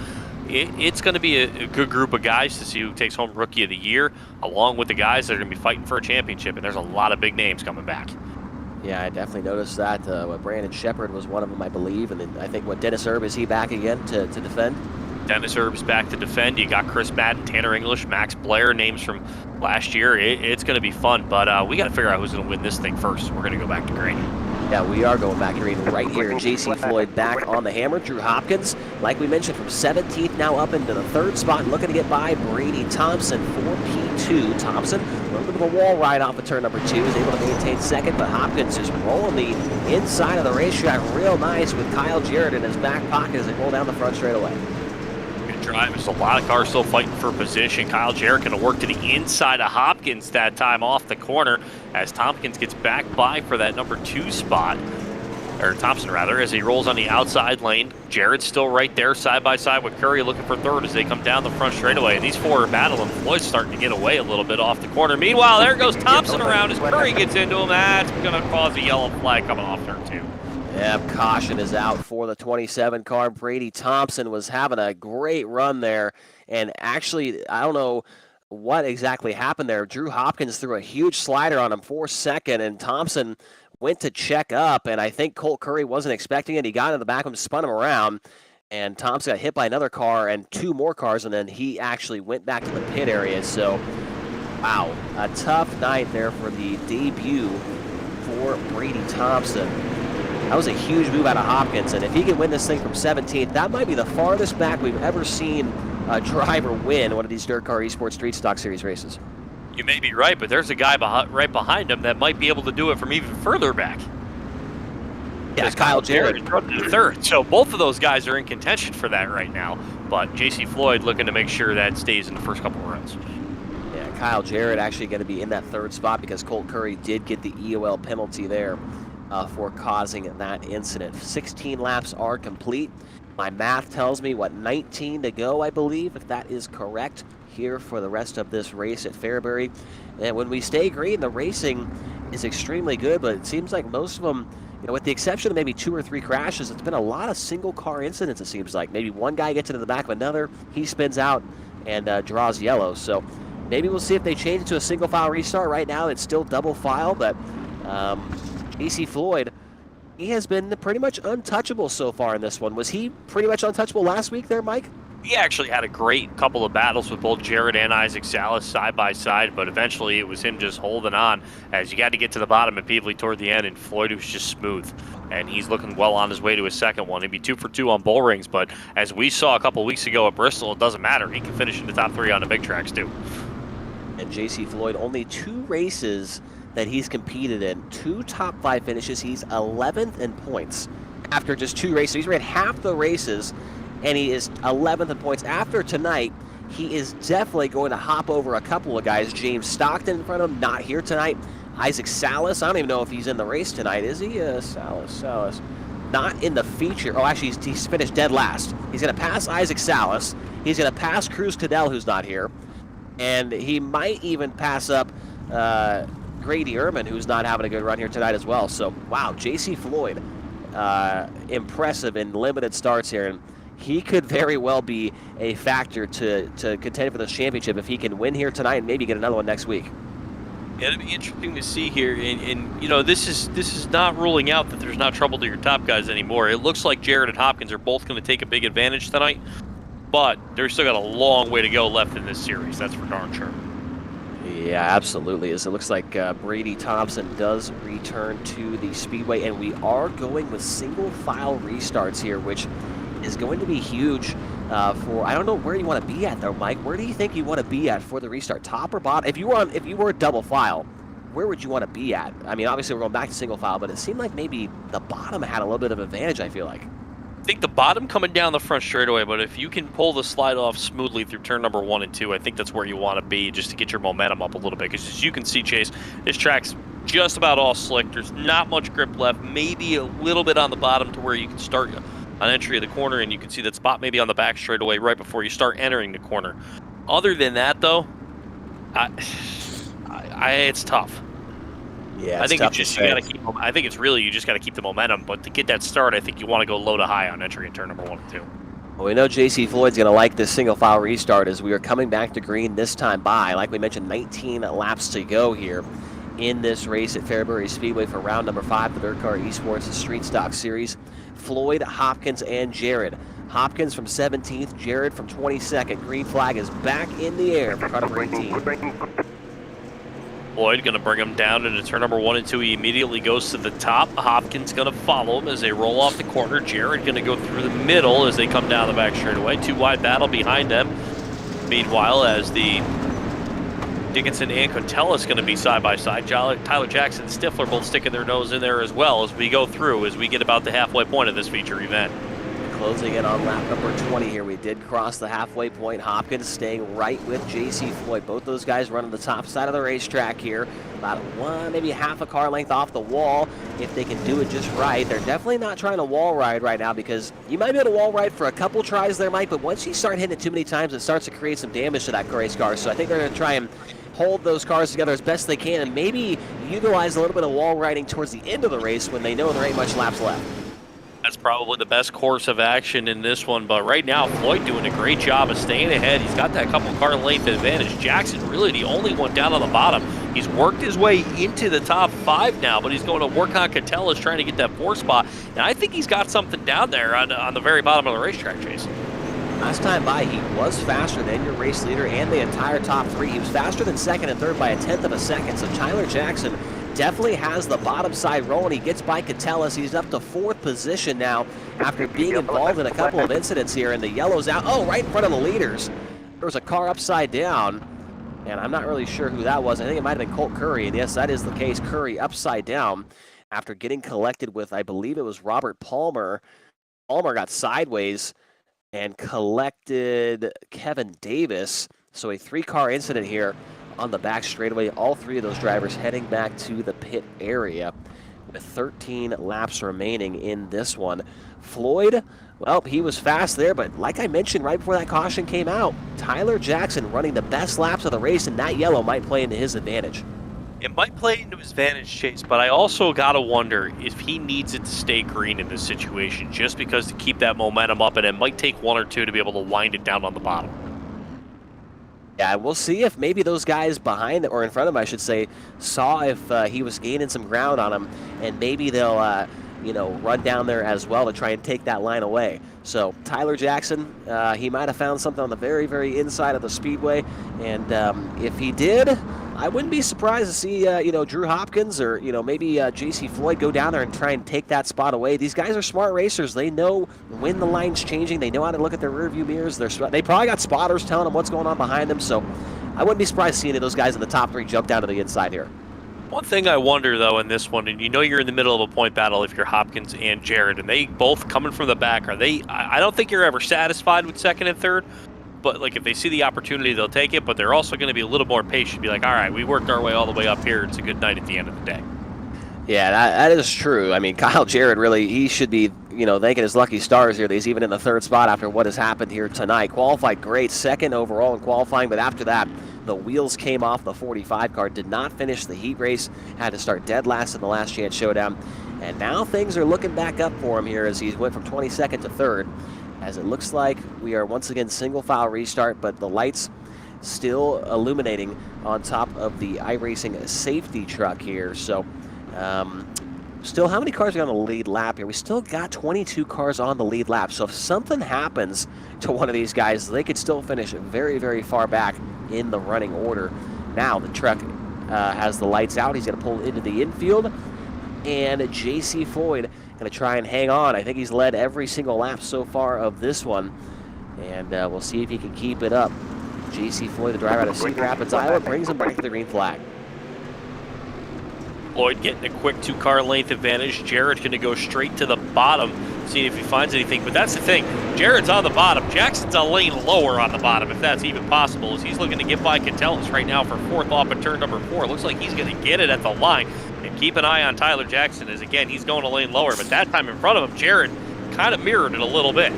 it's going to be a good group of guys to see who takes home Rookie of the Year, along with the guys that are going to be fighting for a championship. And there's a lot of big names coming back. Yeah, I definitely noticed that. Brandon Shepard was one of them, I believe. And then I think, Dennis Erb, is he back again to defend? Dennis Erb's back to defend. You got Chris Madden, Tanner English, Max Blair, names from last year. It's going to be fun, but we got to figure out who's going to win this thing first. We're going to go back to green. Yeah, we are going back green right here. JC Floyd back on the hammer. Drew Hopkins, like we mentioned, from 17th now up into the 3rd spot, looking to get by Brady Thompson for P2. Thompson, a little bit of a wall ride off of turn number 2, is able to maintain 2nd, but Hopkins is rolling the inside of the racetrack real nice with Kyle Jarrett in his back pocket as they roll down the front straightaway. Drive. There's a lot of cars still fighting for position. Kyle Jarrett going to work to the inside of Hopkins that time off the corner as Tompkins gets back by for that number 2 spot, or Thompson rather, as he rolls on the outside lane. Jarrett's still right there side by side with Curry looking for 3rd as they come down the front straightaway. And these 4 are battling. Floyd's starting to get away a little bit off the corner. Meanwhile, there goes Thompson around as Curry gets into him. That's going to cause a yellow flag coming off turn 2. Yep, caution is out for the 27 car. Brady Thompson was having a great run there, and actually, I don't know what exactly happened there. Drew Hopkins threw a huge slider on him for 2nd, and Thompson went to check up, and I think Colt Curry wasn't expecting it. He got in the back of him, spun him around, and Thompson got hit by another car and 2 more cars, and then he actually went back to the pit area. So, wow, a tough night there for the debut for Brady Thompson. That was a huge move out of Hopkins, and if he can win this thing from 17th, that might be the farthest back we've ever seen a driver win one of these DIRTcar eSports Street Stock Series races. You may be right, but there's a guy right behind him that might be able to do it from even further back. Yeah, Kyle Jarrett. Third. So both of those guys are in contention for that right now, but JC Floyd looking to make sure that stays in the first couple of runs. Yeah, Kyle Jarrett actually going to be in that third spot because Colt Curry did get the EOL penalty there for causing that incident. 16 laps are complete. My math tells me, 19 to go, I believe, if that is correct, here for the rest of this race at Fairbury. And when we stay green, the racing is extremely good, but it seems like most of them, with the exception of maybe 2 or 3 crashes, it's been a lot of single car incidents, it seems like. Maybe one guy gets into the back of another, he spins out and draws yellow. So maybe we'll see if they change it to a single file restart. Right now it's still double file, but JC Floyd, he has been pretty much untouchable so far in this one. Was he pretty much untouchable last week there, Mike? He actually had a great couple of battles with both Jared and Isaac Salas side by side, but eventually it was him just holding on as you got to get to the bottom of Peevely toward the end, and Floyd was just smooth. And he's looking well on his way to his second one. He'd be 2 for 2 on bull rings, but as we saw a couple weeks ago at Bristol, it doesn't matter. He can finish in the top 3 on the big tracks too. And JC Floyd, only 2 races that he's competed in, 2 top 5 finishes. He's 11th in points after just 2 races. He's ran half the races, and he is 11th in points. After tonight, he is definitely going to hop over a couple of guys. James Stockton in front of him, not here tonight. Isaac Salas, I don't even know if he's in the race tonight. Is he? Salas. Not in the feature. Oh, actually, he's finished dead last. He's going to pass Isaac Salas. He's going to pass Cruz Cadell, who's not here. And he might even pass up Grady Ehrman, who's not having a good run here tonight as well. So, wow, JC Floyd, impressive in limited starts here. And he could very well be a factor to contend for this championship if he can win here tonight and maybe get another one next week. Yeah, it'll be interesting to see here, and this is not ruling out that there's not trouble to your top guys anymore. It looks like Jared and Hopkins are both going to take a big advantage tonight, but they've still got a long way to go left in this series. That's for darn sure. Yeah, absolutely. As it looks like Brady Thompson does return to the Speedway, and we are going with single file restarts here, which is going to be huge for, I don't know where you want to be at though, Mike. Where do you think you want to be at for the restart? Top or bottom? If you were double file, where would you want to be at? I mean, obviously we're going back to single file, but it seemed like maybe the bottom had a little bit of advantage, I feel like. I think the bottom coming down the front straightaway, but if you can pull the slide off smoothly through turn number 1 and 2, I think that's where you want to be just to get your momentum up a little bit. Because as you can see, Chase, this track's just about all slick. There's not much grip left, maybe a little bit on the bottom to where you can start on entry of the corner, and you can see that spot maybe on the back straightaway right before you start entering the corner. Other than that, though, it's tough. Yeah, I think it's just you got to keep. I think it's really you just got to keep the momentum. But to get that start, I think you want to go low to high on entry in turn number 1 and 2. Well, we know JC Floyd's going to like this single file restart as we are coming back to green this time by, like we mentioned, 19 laps to go here in this race at Fairbury Speedway for round number 5, the DIRTcar eSports Street Stock Series. Floyd, Hopkins, and Jared. Hopkins from 17th, Jared from 22nd. Green flag is back in the air for car number 18. Floyd going to bring him down into turn number 1 and 2. He immediately goes to the top. Hopkins going to follow him as they roll off the corner. Jared going to go through the middle as they come down the back straightaway. 2 wide battle behind them. Meanwhile, as the Dickinson and Cotella is going to be side by side. Tyler Jackson and Stifler both sticking their nose in there as well as we go through, as we get about the halfway point of this feature event. Closing in on lap number 20 here. We did cross the halfway point. Hopkins staying right with JC Floyd. Both those guys running the top side of the racetrack here. About maybe half a car length off the wall if they can do it just right. They're definitely not trying to wall ride right now because you might be able to wall ride for a couple tries there, Mike, but once you start hitting it too many times, it starts to create some damage to that race car. So I think they're going to try and hold those cars together as best they can and maybe utilize a little bit of wall riding towards the end of the race when they know there ain't much laps left. That's probably the best course of action in this one, but right now Floyd doing a great job of staying ahead. He's got that couple car length advantage. Jackson really the only one down on the bottom. He's worked his way into the top 5 now, but he's going to work on Catella's trying to get that 4 spot, and I think he's got something down there on the very bottom of the racetrack, Chase. Last time by, he was faster than your race leader and the entire top 3. He was faster than second and third by a 1/10 of a second, so Tyler Jackson definitely has the bottom side rolling. He gets by Catellas. He's up to 4th position now after being involved in a couple of incidents here, and the yellow's out. Oh, right in front of the leaders. There was a car upside down, and I'm not really sure who that was. I think it might have been Colt Curry, and yes, that is the case. Curry upside down after getting collected with, I believe it was Robert Palmer. Palmer got sideways and collected Kevin Davis. So a 3-car incident here on the back straightaway. All three of those drivers heading back to the pit area with 13 laps remaining in this one. Floyd, well, he was fast there, but like I mentioned right before that caution came out, Tyler Jackson running the best laps of the race, and that yellow might play into his advantage. It might play into his advantage, Chase, but I also got to wonder if he needs it to stay green in this situation, just because to keep that momentum up, and it might take one or two to be able to wind it down on the bottom. Yeah, we'll see if maybe those guys behind, or in front of him, I should say, saw if he was gaining some ground on him, and maybe they'll, you know, run down there as well to try and take that line away. So Tyler Jackson, he might have found something on the very, very inside of the speedway, and if he did, I wouldn't be surprised to see, you know, Drew Hopkins or, you know, maybe JC Floyd go down there and try and take that spot away. These guys are smart racers. They know when the line's changing. They know how to look at their rearview mirrors. They probably got spotters telling them what's going on behind them. So I wouldn't be surprised to see any of those guys in the top three jump down to the inside here. One thing I wonder, though, in this one, and you know you're in the middle of a point battle if you're Hopkins and Jared, and they both coming from the back, are they? I don't think you're ever satisfied with second and third. But like if they see the opportunity, they'll take it. But they're also going to be a little more patient. Be like, all right, we worked our way all the way up here. It's a good night at the end of the day. Yeah, that is true. I mean, Kyle Jarrett really, he should be, you know, thanking his lucky stars here that he's even in the third spot after what has happened here tonight. Qualified great, second overall in qualifying, but after that, the wheels came off the 45 car, did not finish the heat race, had to start dead last in the last chance showdown. And now things are looking back up for him here as he went from 22nd to third. As it looks like we are once again single file restart, but the lights still illuminating on top of the iRacing safety truck here. So still, how many cars are on the lead lap here? We still got 22 cars on the lead lap. So if something happens to one of these guys, they could still finish very, very far back in the running order. Now the truck has the lights out. He's going to pull into the infield. And JC Floyd going to try and hang on. I think he's led every single lap so far of this one. And we'll see if he can keep it up. JC Floyd, the driver out of Cedar Rapids, Iowa, brings him back to the green flag. Floyd getting a quick 2-car length advantage. Jared going to go straight to the bottom, seeing if he finds anything. But that's the thing. Jared's on the bottom. Jackson's a lane lower on the bottom, if that's even possible, as he's looking to get by Catellis right now for fourth off at turn number 4. Looks like he's going to get it at the line. And keep an eye on Tyler Jackson, as again, he's going a lane lower. But that time in front of him, Jared kind of mirrored it a little bit.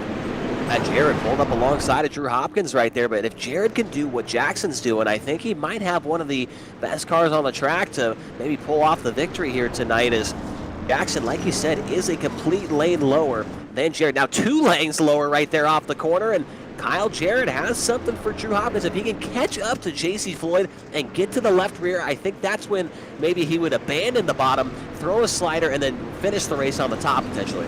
Jared pulled up alongside of Drew Hopkins right there, but if Jared can do what Jackson's doing, I think he might have one of the best cars on the track to maybe pull off the victory here tonight, as Jackson, like you said, is a complete lane lower than Jared. Now 2 lanes lower right there off the corner, and Kyle Jarrett has something for Drew Hopkins. If he can catch up to JC Floyd and get to the left rear, I think that's when maybe he would abandon the bottom, throw a slider, and then finish the race on the top potentially.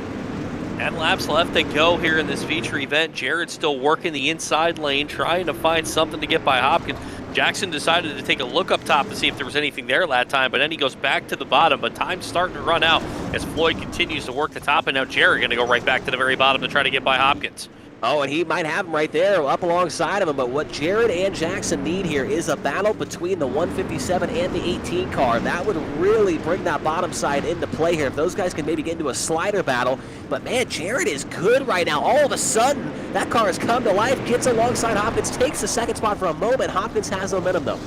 10 laps left to go here in this feature event. Jared's still working the inside lane, trying to find something to get by Hopkins. Jackson decided to take a look up top to see if there was anything there that time, but then he goes back to the bottom. But time's starting to run out as Floyd continues to work the top, and now Jared going to go right back to the very bottom to try to get by Hopkins. Oh, and he might have him right there up alongside of him, but what Jared and Jackson need here is a battle between the 157 and the 18 car. That would really bring that bottom side into play here if those guys can maybe get into a slider battle. But man, Jared is good right now. All of a sudden, that car has come to life, gets alongside Hopkins, takes the second spot for a moment. Hopkins has momentum though.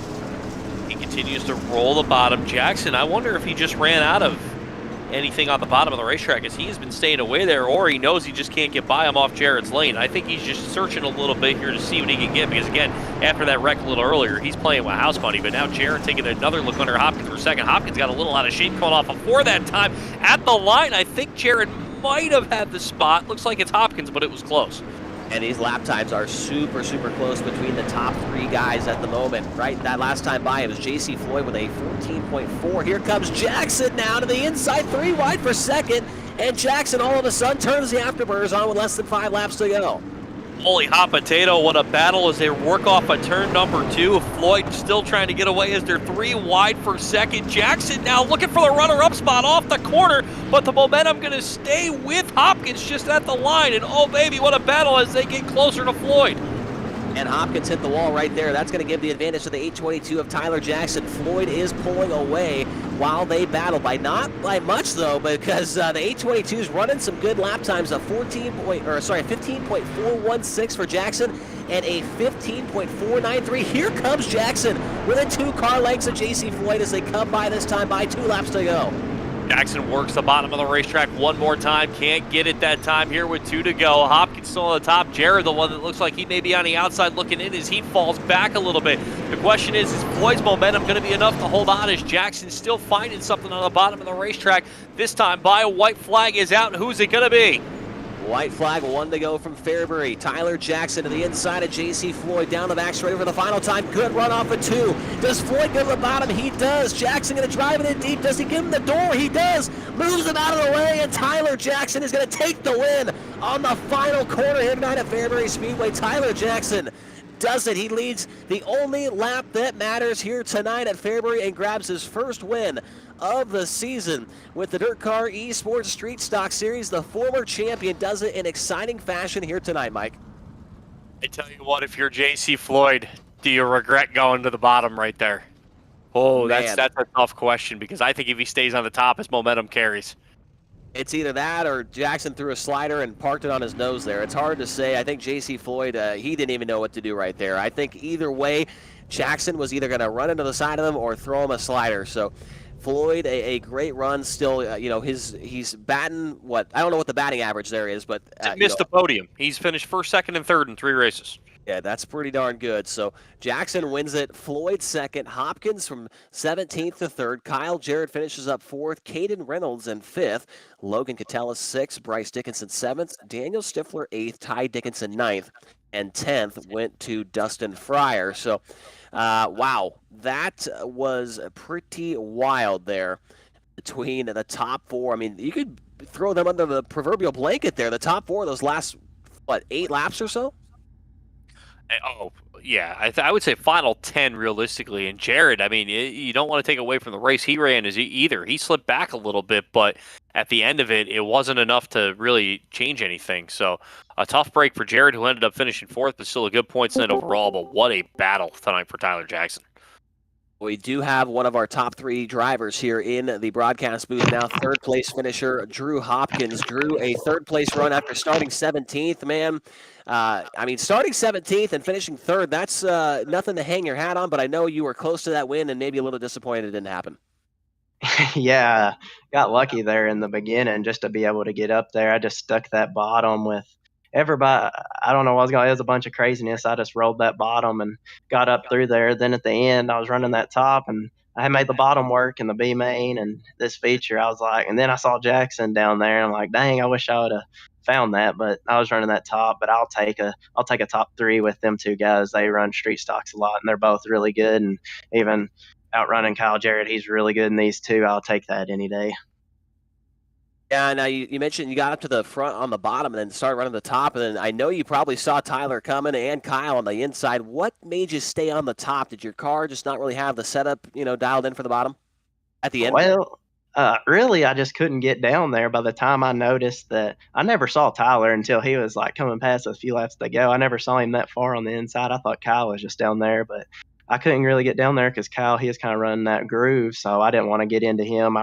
He continues to roll the bottom. Jackson, I wonder if he just ran out of anything on the bottom of the racetrack, as he's been staying away there, or he knows he just can't get by him off Jared's lane. I think he's just searching a little bit here to see what he can get, because again, after that wreck a little earlier, he's playing with house money. But now Jared taking another look under Hopkins for a second. Hopkins got a little out of shape coming off before that time at the line. I think Jared might have had the spot. Looks like it's Hopkins, but it was close. And these lap times are super, super close between the top 3 guys at the moment, right? That last time by, it was JC Floyd with a 14.4. Here comes Jackson now to the inside, 3 wide for second. And Jackson all of a sudden turns the afterburners on with less than 5 laps to go. Holy hot potato, what a battle as they work off a turn number 2. Floyd still trying to get away as they're 3 wide for second. Jackson now looking for the runner-up spot off the corner, but the momentum going to stay with Hopkins just at the line. And oh baby, what a battle as they get closer to Floyd. And Hopkins hit the wall right there. That's going to give the advantage to the 822 of Tyler Jackson. Floyd is pulling away while they battle. Not by much, though, because the 822 is running some good lap times of 15.416 for Jackson and a 15.493. Here comes Jackson within 2 car lengths of JC Floyd as they come by this time by 2 laps to go. Jackson works the bottom of the racetrack one more time. Can't get it that time here with 2 to go. Hopkins still on the top. Jared, the one that looks like he may be on the outside looking in as he falls back a little bit. The question is Floyd's momentum going to be enough to hold on as Jackson's still finding something on the bottom of the racetrack? This time by a white flag is out. Who's it going to be? White flag, 1 to go from Fairbury. Tyler Jackson to the inside of JC Floyd. Down the back straight for the final time. Good run off of 2. Does Floyd go to the bottom? He does. Jackson going to drive it in deep. Does he give him the door? He does. Moves him out of the way, and Tyler Jackson is going to take the win on the final corner here tonight at Fairbury Speedway. Tyler Jackson does it. He leads the only lap that matters here tonight at Fairbury and grabs his first win of the season with the DIRTcar eSports Street Stock Series. The former champion does it in exciting fashion here tonight, Mike. I tell you what, if you're JC Floyd, do you regret going to the bottom right there? Oh, that's a tough question, because I think if he stays on the top, his momentum carries. It's either that or Jackson threw a slider and parked it on his nose there. It's hard to say. I think JC Floyd, he didn't even know what to do right there. I think either way, Jackson was either going to run into the side of him or throw him a slider. So Floyd, a great run still. He's batting what? I don't know what the batting average there is, but missed the podium. He's finished 1st, 2nd, and 3rd in 3 races. Yeah, that's pretty darn good. So Jackson wins it. Floyd 2nd. Hopkins from 17th to 3rd. Kyle Jarrett finishes up 4th. Caden Reynolds in 5th. Logan Catella 6th. Bryce Dickinson 7th. Daniel Stifler 8th. Ty Dickinson 9th. And 10th went to Dustin Fryer. So, wow, that was pretty wild there between the top 4. I mean, you could throw them under the proverbial blanket there. The top 4 of those last, 8 laps or so? Oh, yeah. I would say final 10 realistically. And Jared, I mean, you don't want to take away from the race he ran either. He slipped back a little bit, but at the end of it, it wasn't enough to really change anything. So a tough break for Jared, who ended up finishing 4th, but still a good points net overall. But what a battle tonight for Tyler Jackson. We do have one of our top 3 drivers here in the broadcast booth now. 3rd place finisher, Drew Hopkins. Drew, a 3rd place run after starting 17th, man. I mean, starting 17th and finishing 3rd, that's nothing to hang your hat on, but I know you were close to that win and maybe a little disappointed it didn't happen. Yeah, got lucky there in the beginning just to be able to get up there. I just stuck that bottom with everybody. I don't know what was going on. It was a bunch of craziness. I just rolled that bottom and got up through there. Then at the end, I was running that top, and I had made the bottom work in the B main and this feature. I was like, and then I saw Jackson down there, and I'm like, dang, I wish I would have found that. But I was running that top. But I'll take a top 3 with them 2 guys. They run street stocks a lot, and they're both really good. And even outrunning Kyle Jarrett, he's really good in these 2. I'll take that any day. Yeah, now you mentioned you got up to the front on the bottom and then started running the top, and then I know you probably saw Tyler coming and Kyle on the inside. What made you stay on the top? Did your car just not really have the setup, dialed in for the bottom at the end? Well, really, I just couldn't get down there. By the time I noticed that, I never saw Tyler until he was like coming past a few laps to go. I never saw him that far on the inside. I thought Kyle was just down there, but I couldn't really get down there because Kyle, he is kind of running that groove, so I didn't want to get into him.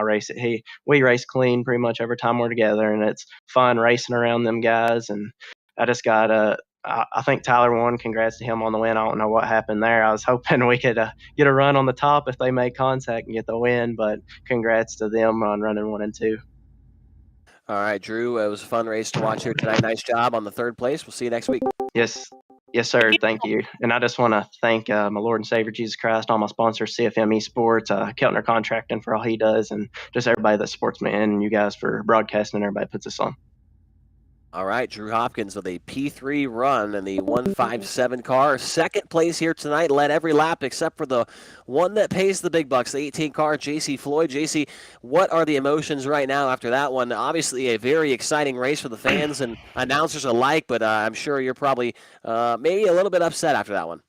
We race clean pretty much every time we're together, and it's fun racing around them guys. And I just got I think Tyler won. Congrats to him on the win. I don't know what happened there. I was hoping we could get a run on the top if they made contact and get the win, but congrats to them on running 1 and 2. All right, Drew, it was a fun race to watch here tonight. Nice job on the 3rd place. We'll see you next week. Yes, sir. Thank you. And I just want to thank my Lord and Savior Jesus Christ, all my sponsors, CFM Esports, Keltner Contracting for all he does, and just everybody that supports me, and you guys for broadcasting and everybody puts us on. All right, Drew Hopkins with a P3 run in the 157 car. 2nd place here tonight, led every lap except for the one that pays the big bucks, the 18 car, JC Floyd. JC, what are the emotions right now after that one? Obviously a very exciting race for the fans and announcers alike, but I'm sure you're probably maybe a little bit upset after that one.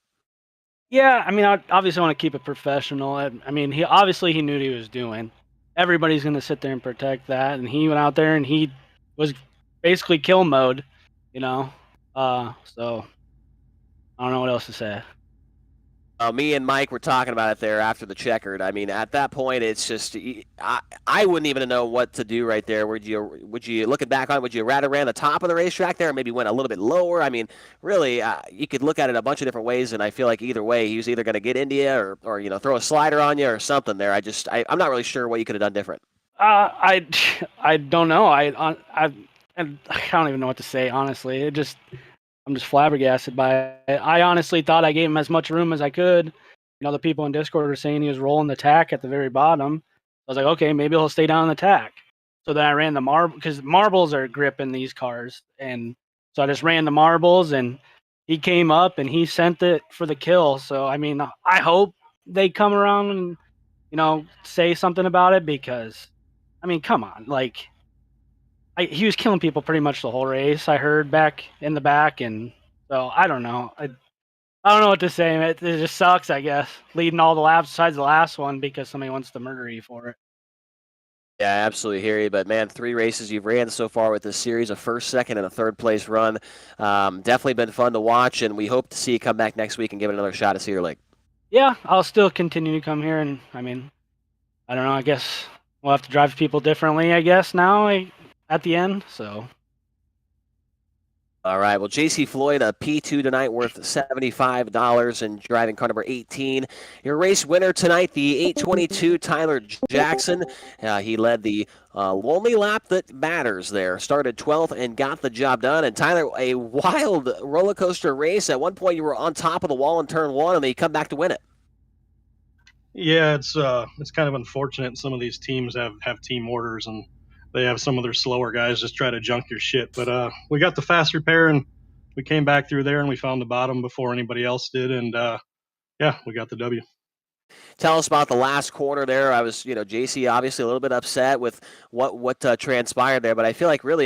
Yeah, I mean, I obviously want to keep it professional. I mean, he knew what he was doing. Everybody's going to sit there and protect that, and he went out there and he was basically kill mode, so I don't know what else to say. Me and Mike were talking about it there after the checkered. I mean, at that point, it's just I wouldn't even know what to do right there. Would you looking back on it, would you rather ran the top of the racetrack there, or maybe went a little bit lower? I mean, really, you could look at it a bunch of different ways, and I feel like either way, he was either going to get India or throw a slider on you or something there. I'm not really sure what you could have done different. I don't know. I don't even know what to say, honestly. I'm just flabbergasted by it. I honestly thought I gave him as much room as I could. The people in Discord were saying he was rolling the tack at the very bottom. I was like, okay, maybe he'll stay down the tack. So then I ran the marble, because marbles are gripping these cars. And so I just ran the marbles, and he came up, and he sent it for the kill. So, I mean, I hope they come around and, say something about it, because, I mean, come on. Like, he was killing people pretty much the whole race, I heard back in the back, and so I don't know. I don't know what to say. It just sucks, I guess, leading all the laps besides the last one because somebody wants to murder you for it. Yeah, I absolutely hear you. But, man, 3 races you've ran so far with this series, a first, second, and a third-place run. Definitely been fun to watch, and we hope to see you come back next week and give it another shot at Cedar Lake. Yeah, I'll still continue to come here, and, I mean, I don't know. I guess we'll have to drive people differently, I guess, now at the end, so. All right, well, J.C. Floyd, a P2 tonight worth $75 and driving car number 18. Your race winner tonight, the 822 Tyler Jackson. He led the only lap that matters there. Started 12th and got the job done. And Tyler, a wild roller coaster race. At one point, you were on top of the wall in turn 1, and then you come back to win it. Yeah, it's kind of unfortunate. Some of these teams have team orders, and they have some of their slower guys just try to junk your shit. But we got the fast repair, and we came back through there, and we found the bottom before anybody else did. And, yeah, we got the W. Tell us about the last corner there. I was, JC obviously a little bit upset with what transpired there, but I feel like really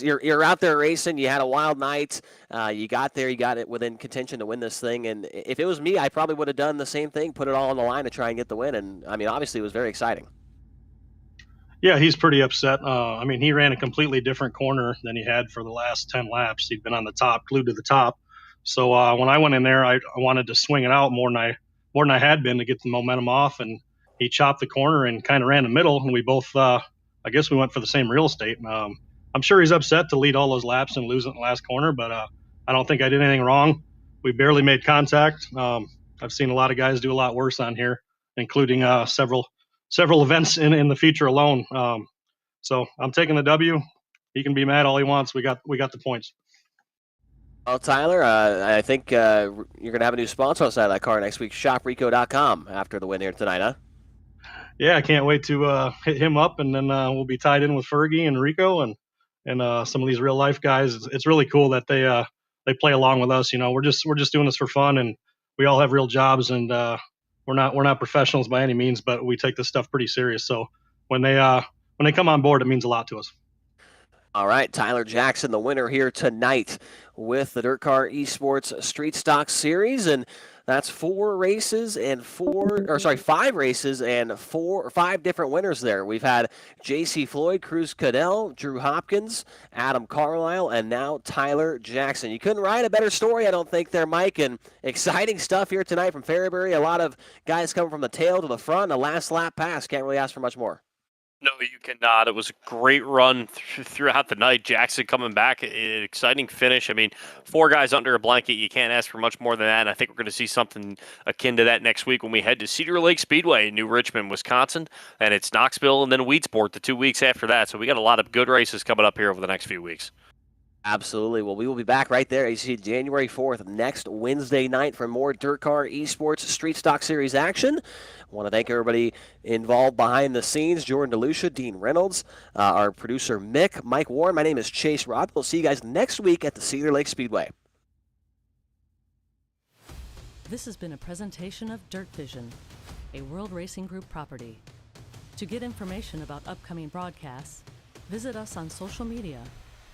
you're out there racing. You had a wild night. You got there. You got it within contention to win this thing. And if it was me, I probably would have done the same thing, put it all on the line to try and get the win. And, I mean, obviously it was very exciting. Yeah, he's pretty upset. He ran a completely different corner than he had for the last 10 laps. He'd been on the top, glued to the top. So when I went in there, I wanted to swing it out more than I had been to get the momentum off. And he chopped the corner and kind of ran the middle. And we both, I guess we went for the same real estate. I'm sure he's upset to lead all those laps and lose it in the last corner, but I don't think I did anything wrong. We barely made contact. I've seen a lot of guys do a lot worse on here, including several events in the future alone. So I'm taking the W. He can be mad all he wants. We got the points. Well, Tyler, I think you're going to have a new sponsor outside of that car next week, shoprico.com, after the win here tonight, huh? Yeah, I can't wait to hit him up, and then we'll be tied in with Fergie and Rico and some of these real life guys. It's really cool that they play along with us. We're just doing this for fun, and we all have real jobs, and we're not professionals by any means, but we take this stuff pretty serious. So when they come on board, it means a lot to us. All right, Tyler Jackson, the winner here tonight with the DIRTcar eSports Street Stock Series, and that's 5 races and 5 different winners there. We've had J.C. Floyd, Cruz Cadell, Drew Hopkins, Adam Carlisle, and now Tyler Jackson. You couldn't write a better story, I don't think, there, Mike, and exciting stuff here tonight from Fairbury. A lot of guys coming from the tail to the front, a last lap pass. Can't really ask for much more. No, you cannot. It was a great run throughout the night. Jackson coming back, an exciting finish. 4 guys under a blanket. You can't ask for much more than that. And I think we're going to see something akin to that next week when we head to Cedar Lake Speedway in New Richmond, Wisconsin. And it's Knoxville and then Weedsport the 2 weeks after that. So we got a lot of good races coming up here over the next few weeks. Absolutely. Well, we will be back right there. You see January 4th, next Wednesday night for more DIRTcar eSports Street Stock Series action. I want to thank everybody involved behind the scenes, Jordan DeLucia, Dean Reynolds, our producer Mick, Mike Warren. My name is Chase Rod. We'll see you guys next week at the Cedar Lake Speedway. This has been a presentation of Dirt Vision, a World Racing Group property. To get information about upcoming broadcasts, visit us on social media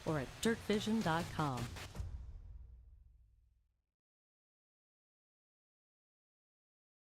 or at dirtvision.com.